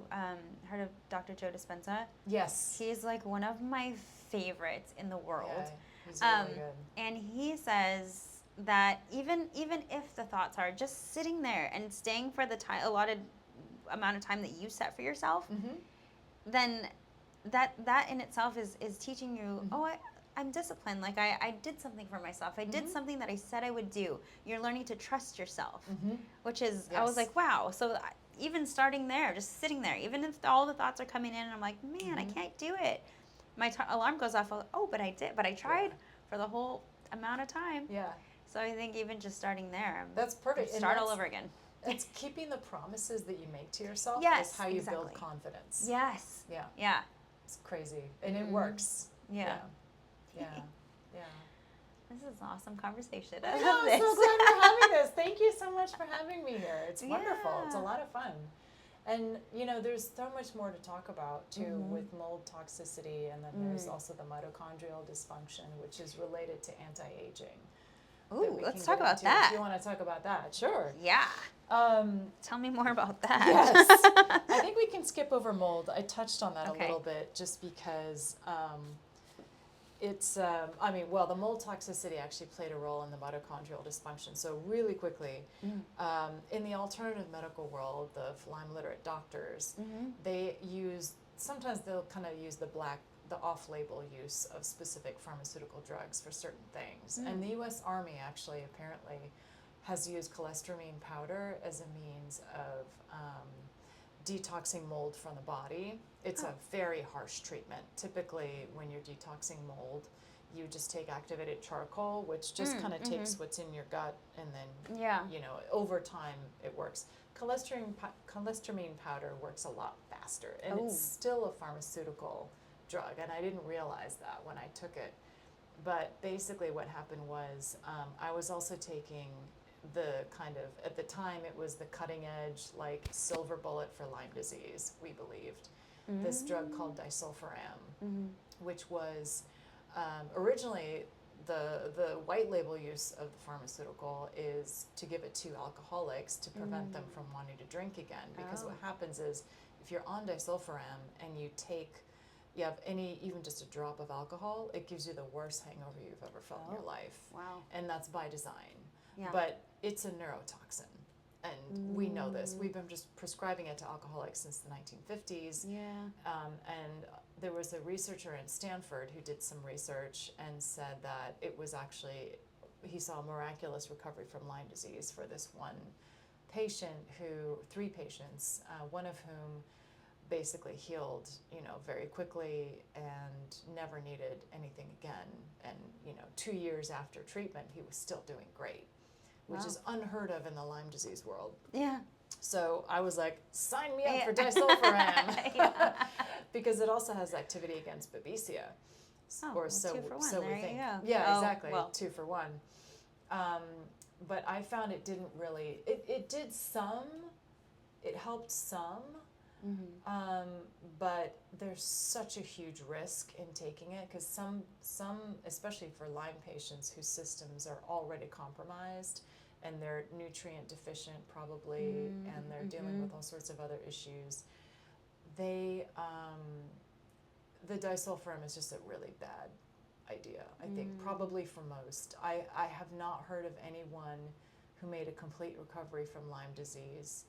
heard of Dr. Joe Dispenza? Yes. He's like one of my favorites in the world. Yeah, he's really good. And he says that even if the thoughts are just sitting there and staying for the allotted amount of time that you set for yourself, then that in itself is teaching you, I'm disciplined. Like I did something for myself. I did something that I said I would do. You're learning to trust yourself, which is, I was like, wow. So even starting there, just sitting there, even if all the thoughts are coming in and I'm like, man, I can't do it. My alarm goes off. But I did. But I tried for the whole amount of time. Yeah. So I think even just starting there, that's perfect. Start all over again. It's keeping the promises that you make to yourself. Yes, is how you exactly. build confidence. Yes. Yeah. Yeah. It's crazy, and it works. Yeah. Yeah. Yeah. This is an awesome conversation. I I know, love I'm this. so glad we're having this. Thank you so much for having me here. It's wonderful. Yeah. It's a lot of fun. And, there's so much more to talk about, too, with mold toxicity. And then there's also the mitochondrial dysfunction, which is related to anti-aging. Ooh, let's talk about that. If you want to talk about that, sure. Yeah. Tell me more about that. Yes. I think we can skip over mold. I touched on that a little bit just because it's, the mold toxicity actually played a role in the mitochondrial dysfunction. So really quickly, in the alternative medical world, the Lyme literate doctors, sometimes they'll kind of use the off-label use of specific pharmaceutical drugs for certain things. And the U.S. Army actually apparently has used cholesterol powder as a means of detoxing mold from the body. It's a very harsh treatment. Typically, when you're detoxing mold, you just take activated charcoal, which just kind of takes what's in your gut, and then, over time it works. Cholesterol powder works a lot faster, and it's still a pharmaceutical drug, and I didn't realize that when I took it. But basically what happened was I was also taking the at the time it was the cutting edge, like silver bullet for Lyme disease, we believed. This drug called disulfiram, which was originally the white label use of the pharmaceutical is to give it to alcoholics to prevent them from wanting to drink again. Because what happens is if you're on disulfiram and you have even just a drop of alcohol, it gives you the worst hangover you've ever felt in your life. Wow. And that's by design. Yeah. But it's a neurotoxin. And we know this. We've been just prescribing it to alcoholics since the 1950s. Yeah. And there was a researcher in Stanford who did some research and said that it was actually, he saw a miraculous recovery from Lyme disease for this three patients, one of whom basically healed, very quickly and never needed anything again. And, 2 years after treatment, he was still doing great, which is unheard of in the Lyme disease world. Yeah. So I was like, sign me up for disulfiram. Because it also has activity against Babesia. So 2 for 1. So there we you think. go. Yeah, exactly. Well. 2 for 1. But I found it didn't really, it did some, it helped some, but there's such a huge risk in taking it because some, especially for Lyme patients whose systems are already compromised and they're nutrient deficient probably, and they're dealing with all sorts of other issues, the disulfiram is just a really bad idea, I think, probably for most. I have not heard of anyone who made a complete recovery from Lyme disease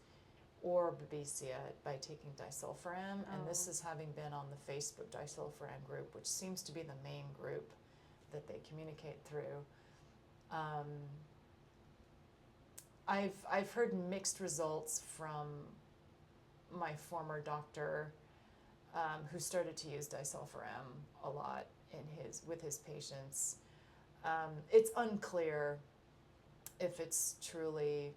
or Babesia by taking disulfiram, and this is having been on the Facebook disulfiram group, which seems to be the main group that they communicate through. I've heard mixed results from my former doctor, who started to use disulfiram a lot with his patients. It's unclear if it's truly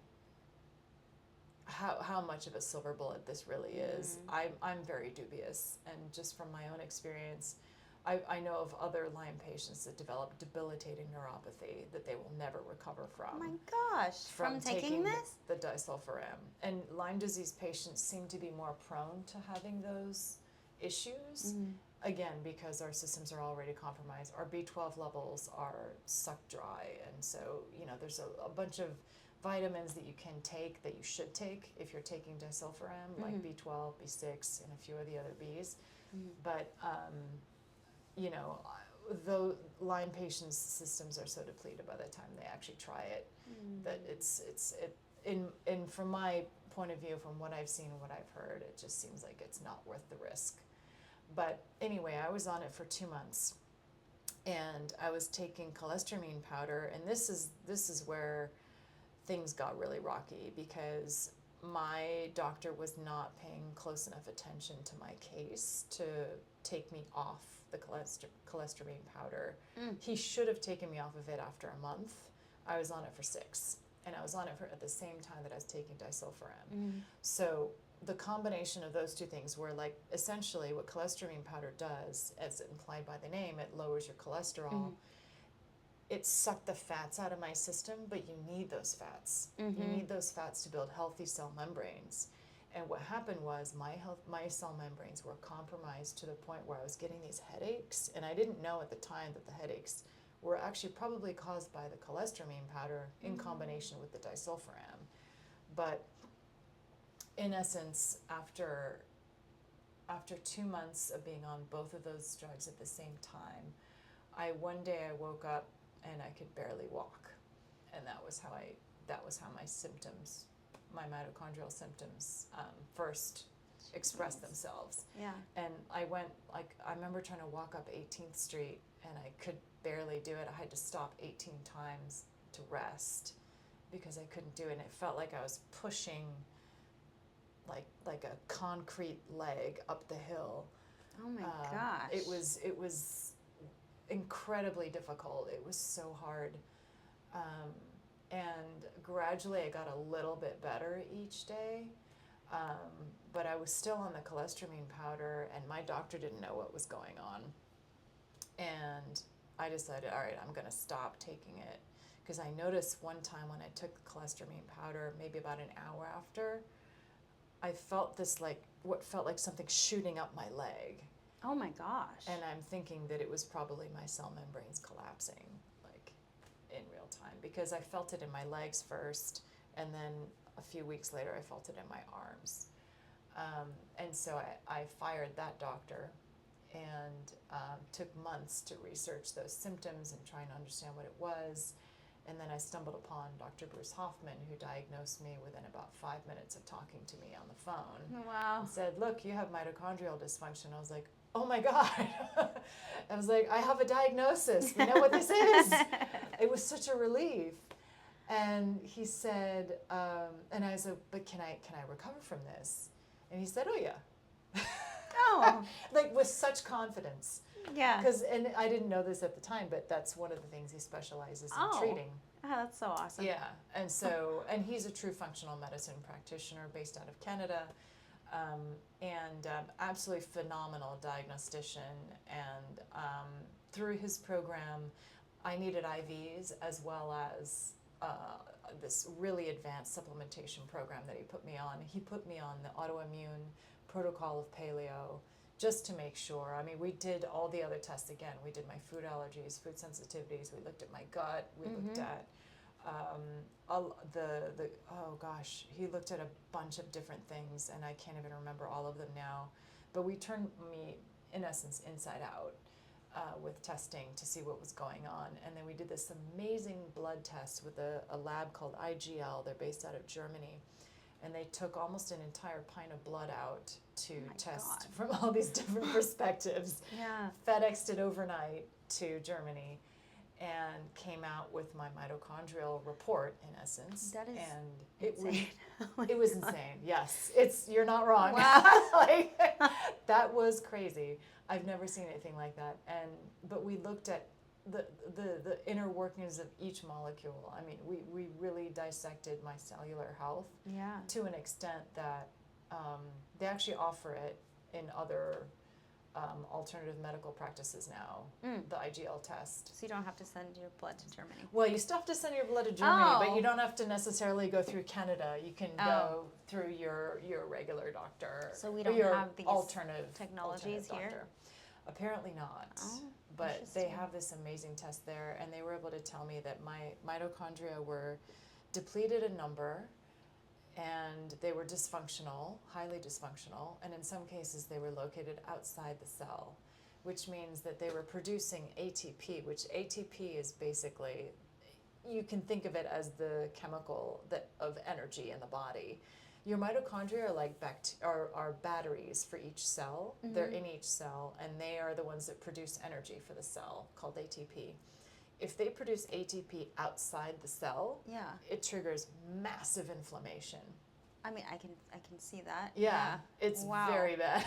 how much of a silver bullet this really is. I'm very dubious, and just from my own experience, I know of other Lyme patients that develop debilitating neuropathy that they will never recover from. Oh my gosh, from taking this? The disulfiram. And Lyme disease patients seem to be more prone to having those issues. Again, because our systems are already compromised. Our B12 levels are sucked dry, and so, you know, there's a bunch of vitamins that you can take, that you should take if you're taking disulfiram, like B12, B6, and a few of the other Bs. But, you know, though Lyme patients' systems are so depleted by the time they actually try it, that in from my point of view, from what I've seen and what I've heard, it just seems like it's not worth the risk. But anyway, I was on it for 2 months, and I was taking cholesterol powder, and this is where things got really rocky, because my doctor was not paying close enough attention to my case to take me off the cholesterol powder. He should have taken me off of it after a month. I was on it for 6, and I was on it for at the same time that I was taking disulfiram. So the combination of those two things were like essentially what cholesterol powder does, as implied by the name, it lowers your cholesterol. It sucked the fats out of my system, but you need those fats. You need those fats to build healthy cell membranes. And what happened was my cell membranes were compromised to the point where I was getting these headaches, and I didn't know at the time that the headaches were actually probably caused by the cholesterol powder in combination with the disulfiram. But in essence, after 2 months of being on both of those drugs at the same time, one day I woke up and I could barely walk, and that was how my symptoms, my mitochondrial symptoms, first expressed themselves. Yeah. And I remember trying to walk up 18th Street, and I could barely do it. I had to stop 18 times to rest because I couldn't do it, and it felt like I was pushing like a concrete leg up the hill. Oh my gosh. It was incredibly difficult. It was so hard. And gradually I got a little bit better each day. But I was still on the cholesterol powder, and my doctor didn't know what was going on. And I decided, all right, I'm going to stop taking it. Because I noticed one time when I took the cholesterol powder, maybe about an hour after, I felt what felt like something shooting up my leg. Oh my gosh. And I'm thinking that it was probably my cell membranes collapsing, like in real time, because I felt it in my legs first, and then a few weeks later I felt it in my arms. And so I fired that doctor, and took months to research those symptoms and try and understand what it was. And then I stumbled upon Dr. Bruce Hoffman, who diagnosed me within about 5 minutes of talking to me on the phone. Wow. And said, look, you have mitochondrial dysfunction. I was like, oh my God. I was like, I have a diagnosis. We know what this is. It was such a relief. And he said, and I said, but can I recover from this? And he said, oh yeah. Oh. Like with such confidence. Yeah. And I didn't know this at the time, but that's one of the things he specializes in treating. Oh, that's so awesome. Yeah, and he's a true functional medicine practitioner based out of Canada, and absolutely phenomenal diagnostician. And through his program, I needed IVs as well as this really advanced supplementation program that he put me on. He put me on the autoimmune protocol of paleo, just to make sure. I mean, we did all the other tests again. We did my food allergies, food sensitivities. We looked at my gut. We looked at he looked at a bunch of different things, and I can't even remember all of them now. But we turned me, in essence, inside out with testing to see what was going on. And then we did this amazing blood test with a lab called IGL. They're based out of Germany. And they took almost an entire pint of blood out to test from all these different perspectives. Yeah. FedExed it overnight to Germany and came out with my mitochondrial report, in essence. That is insane. Oh It was insane. Yes, you're not wrong. Wow. That was crazy. I've never seen anything like that. But we looked at the inner workings of each molecule. I mean, we really dissected my cellular health to an extent that they actually offer it in other alternative medical practices now, the IGL test. So you don't have to send your blood to Germany. Well, you still have to send your blood to Germany, but you don't have to necessarily go through Canada. You can go through your regular doctor. So we don't your have these technologies here? Doctor. Apparently not. Oh, but they have this amazing test there, and they were able to tell me that my mitochondria were depleted in number, and they were dysfunctional, highly dysfunctional, and in some cases they were located outside the cell, which means that they were producing ATP, which ATP is basically, you can think of it as the chemical of energy in the body. Your mitochondria are like are batteries for each cell. They're in each cell, and they are the ones that produce energy for the cell, called ATP. If they produce ATP outside the cell, it triggers massive inflammation. I mean, I can see that. Yeah. It's very bad.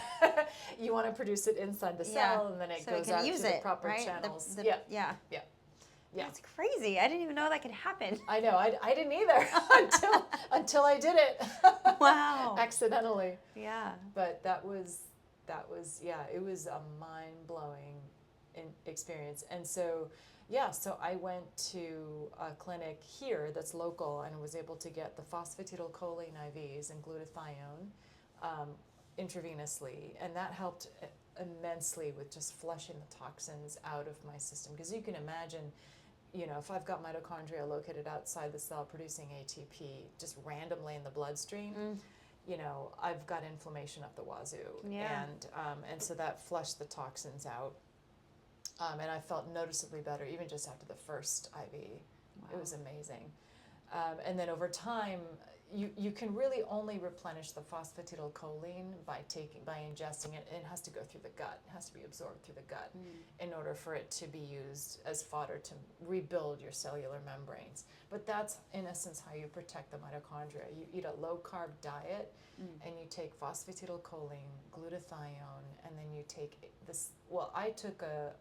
You want to produce it inside the cell, and then it goes out through the proper channels. Yeah. That's crazy. I didn't even know that could happen. I know. I didn't either until I did it. Wow. Accidentally. Yeah. But that was it was a mind-blowing experience. And so I went to a clinic here that's local and was able to get the phosphatidylcholine IVs and glutathione intravenously, and that helped immensely with just flushing the toxins out of my system. Because you can imagine, if I've got mitochondria located outside the cell producing ATP just randomly in the bloodstream, I've got inflammation up the wazoo. Yeah. And so that flushed the toxins out. And I felt noticeably better even just after the first IV. Wow. It was amazing. And then over time, you can really only replenish the phosphatidylcholine by ingesting it. It has to go through the gut. It has to be absorbed through the gut in order for it to be used as fodder to rebuild your cellular membranes. But that's, in essence, how you protect the mitochondria. You eat a low-carb diet, and you take phosphatidylcholine, glutathione, and then you take this. Well, I took a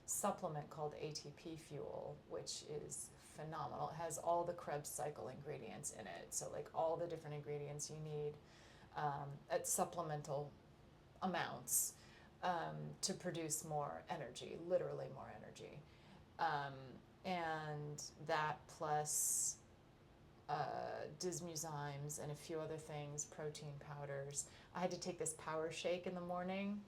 supplement called ATP Fuel, which is phenomenal. It has all the Krebs cycle ingredients in it, so like all the different ingredients you need at supplemental amounts to produce more energy, literally more energy. And that plus dysmuzymes and a few other things, protein powders. I had to take this power shake in the morning.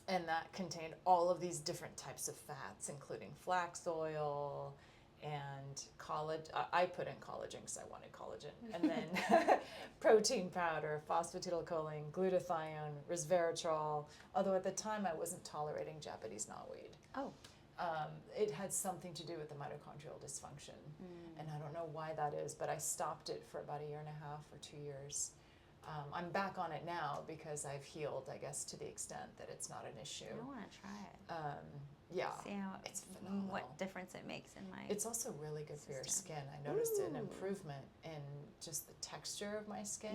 And that contained all of these different types of fats, including flax oil and collagen. I put in collagen because I wanted collagen. And then protein powder, phosphatidylcholine, glutathione, resveratrol. Although at the time I wasn't tolerating Japanese knotweed. Oh. It had something to do with the mitochondrial dysfunction. And I don't know why that is, but I stopped it for about 1.5 years or 2 years. I'm back on it now because I've healed, I guess, to the extent that it's not an issue. I want to try it. See how it's phenomenal. What difference it makes in my It's also really good for your skin. I noticed an improvement in just the texture of my skin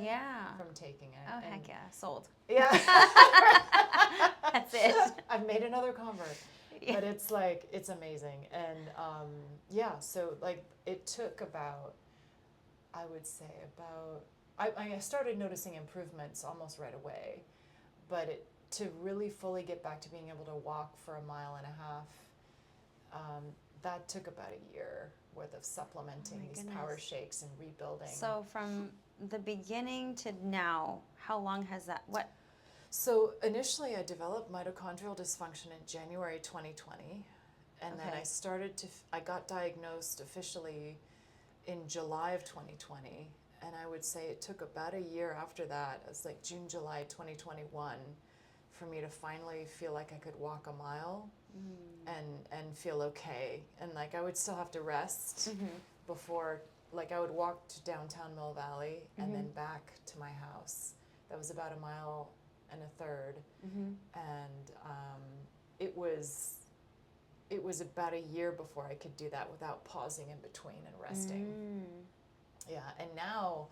from taking it. Oh, heck yeah. Sold. Yeah. That's it. I've made another convert. Yeah. But it's like, it's amazing. And so like it took about, I would say I started noticing improvements almost right away, but to really fully get back to being able to walk for 1.5 miles, that took about 1 year worth of supplementing these power shakes and rebuilding. So from the beginning to now, how long has that, So initially I developed mitochondrial dysfunction in January 2020, and then I got diagnosed officially in July of 2020. And I would say it took about 1 year after that, it was like June, July 2021, for me to finally feel like I could walk 1 mile and feel okay. And like I would still have to rest before, like I would walk to downtown Mill Valley and then back to my house. That was about 1.33 miles. And it was about 1 year before I could do that without pausing in between and resting. Yeah, and now,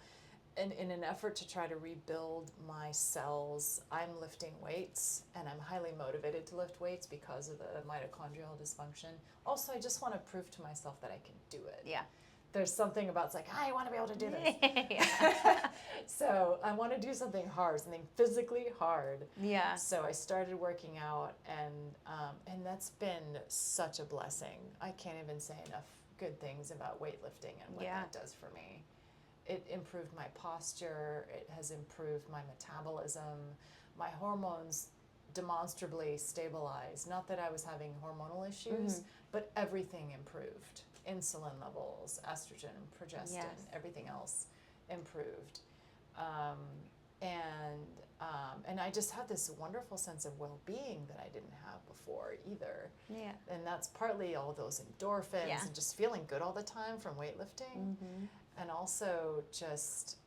in an effort to try to rebuild my cells, I'm lifting weights, and I'm highly motivated to lift weights because of the mitochondrial dysfunction. Also, I just want to prove to myself that I can do it. Yeah. there's something about, it's like, I want to be able to do this. Yeah. So I want to do something hard, something physically hard. Yeah. So I started working out, and that's been such a blessing. I can't even say enough good things about weightlifting and what that does for me. It improved my posture. It has improved my metabolism. My hormones demonstrably stabilized. Not that I was having hormonal issues, but everything improved. Insulin levels, estrogen, progestin, everything else improved. And I just had this wonderful sense of well-being that I didn't have before either. Yeah. And that's partly all those endorphins and just feeling good all the time from weightlifting. And also just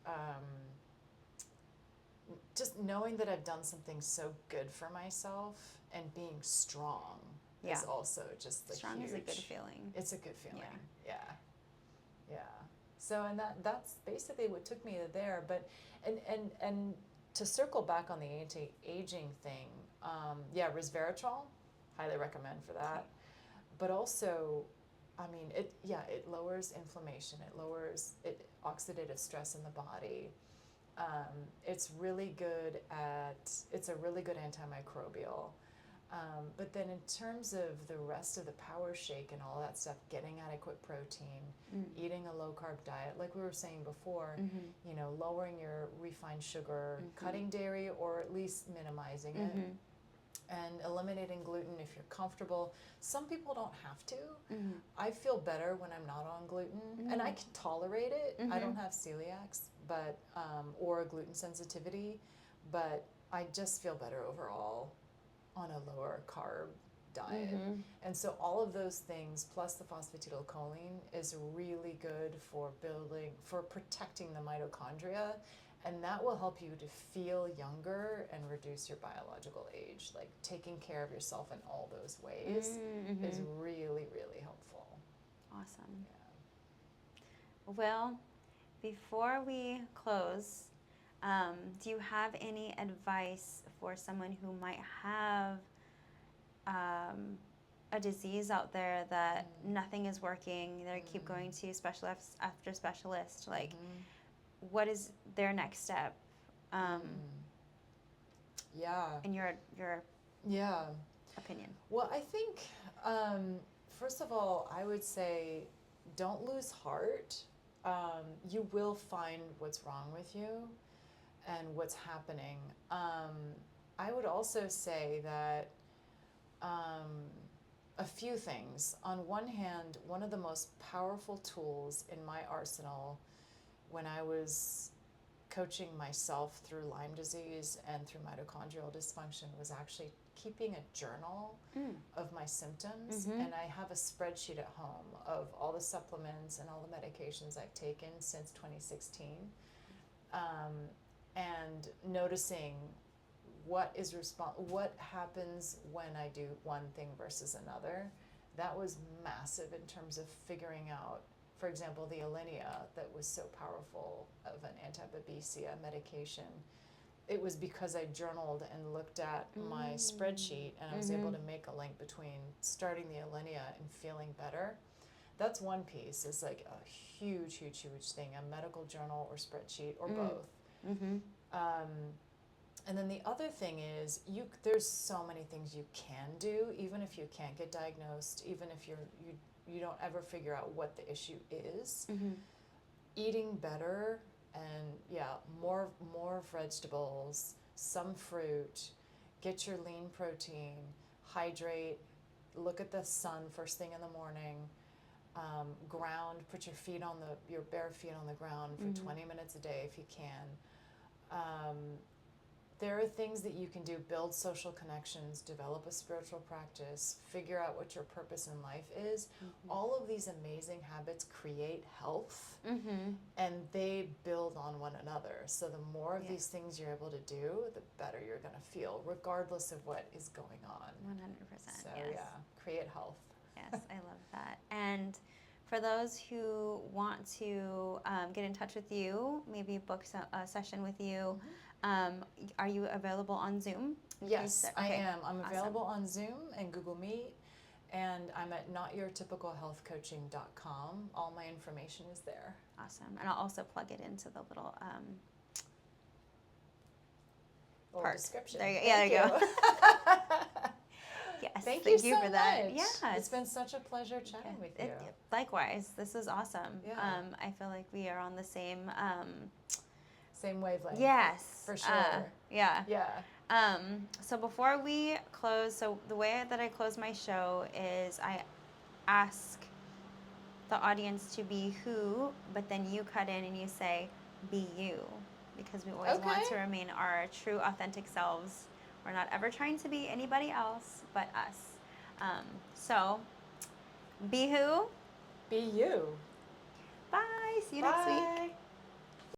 knowing that I've done something so good for myself, and being strong is also just the strong is a good feeling. It's a good feeling. Yeah. So, and that's basically what took me to there. But and to circle back on the anti-aging thing, resveratrol, highly recommend for that. But also, I mean, it lowers inflammation. It lowers oxidative stress in the body. It's a really good antimicrobial. But then in terms of the rest of the power shake and all that stuff, getting adequate protein, eating a low-carb diet, like we were saying before, lowering your refined sugar, cutting dairy or at least minimizing it, and eliminating gluten if you're comfortable. Some people don't have to. I feel better when I'm not on gluten, and I can tolerate it. I don't have celiacs, but or a gluten sensitivity, but I just feel better overall on a lower carb diet. And so all of those things plus the phosphatidylcholine is really good for protecting the mitochondria, and that will help you to feel younger and reduce your biological age. Like, taking care of yourself in all those ways is really, really helpful. Awesome. Well, before we close, do you have any advice for someone who might have a disease out there that nothing is working? They keep going to specialist after specialist. Like, what is their next step? In your opinion. Well, I think first of all, I would say don't lose heart. You will find what's wrong with you and what's happening. I would also say that a few things. On one hand, one of the most powerful tools in my arsenal when I was coaching myself through Lyme disease and through mitochondrial dysfunction was actually keeping a journal of my symptoms. And I have a spreadsheet at home of all the supplements and all the medications I've taken since 2016. And noticing what happens when I do one thing versus another. That was massive in terms of figuring out, for example, the Alinea that was so powerful of an anti-babesia medication. It was because I journaled and looked at my spreadsheet, and I was able to make a link between starting the Alinea and feeling better. That's one piece. It's like a huge, huge, huge thing, a medical journal or spreadsheet or both. And then the other thing is, there's so many things you can do, even if you can't get diagnosed, even if you don't ever figure out what the issue is. Eating better, and more vegetables, some fruit, get your lean protein, hydrate, look at the sun first thing in the morning, ground, put your bare feet on the ground for 20 minutes a day if you can. There are things that you can do: build social connections, develop a spiritual practice, figure out what your purpose in life is. All of these amazing habits create health, and they build on one another. So the more of these things you're able to do, the better you're going to feel, regardless of what is going on. 100%. So create health. Yes, I love that. And for those who want to get in touch with you, maybe book a session with you, are you available on Zoom? Yes, I am. I'm available on Zoom and Google Meet, And I'm at notyourtypicalhealthcoaching.com. All my information is there. Awesome. And I'll also plug it into the little Little part. description. There you go. Yeah, there you go. Yes. Thank you for so that. much. Yeah. It's been such a pleasure chatting with you. Likewise. This is awesome. Yeah. I feel like we are on the same Same wavelength. yes. For sure. Yeah. Yeah. So before we close, so the way that I close my show is I ask the audience to be who, but then you cut in and you say, be you. Because we always want to remain our true, authentic selves. We're not ever trying to be anybody else but us. So, be who? Be you. Bye. See you next week. Bye.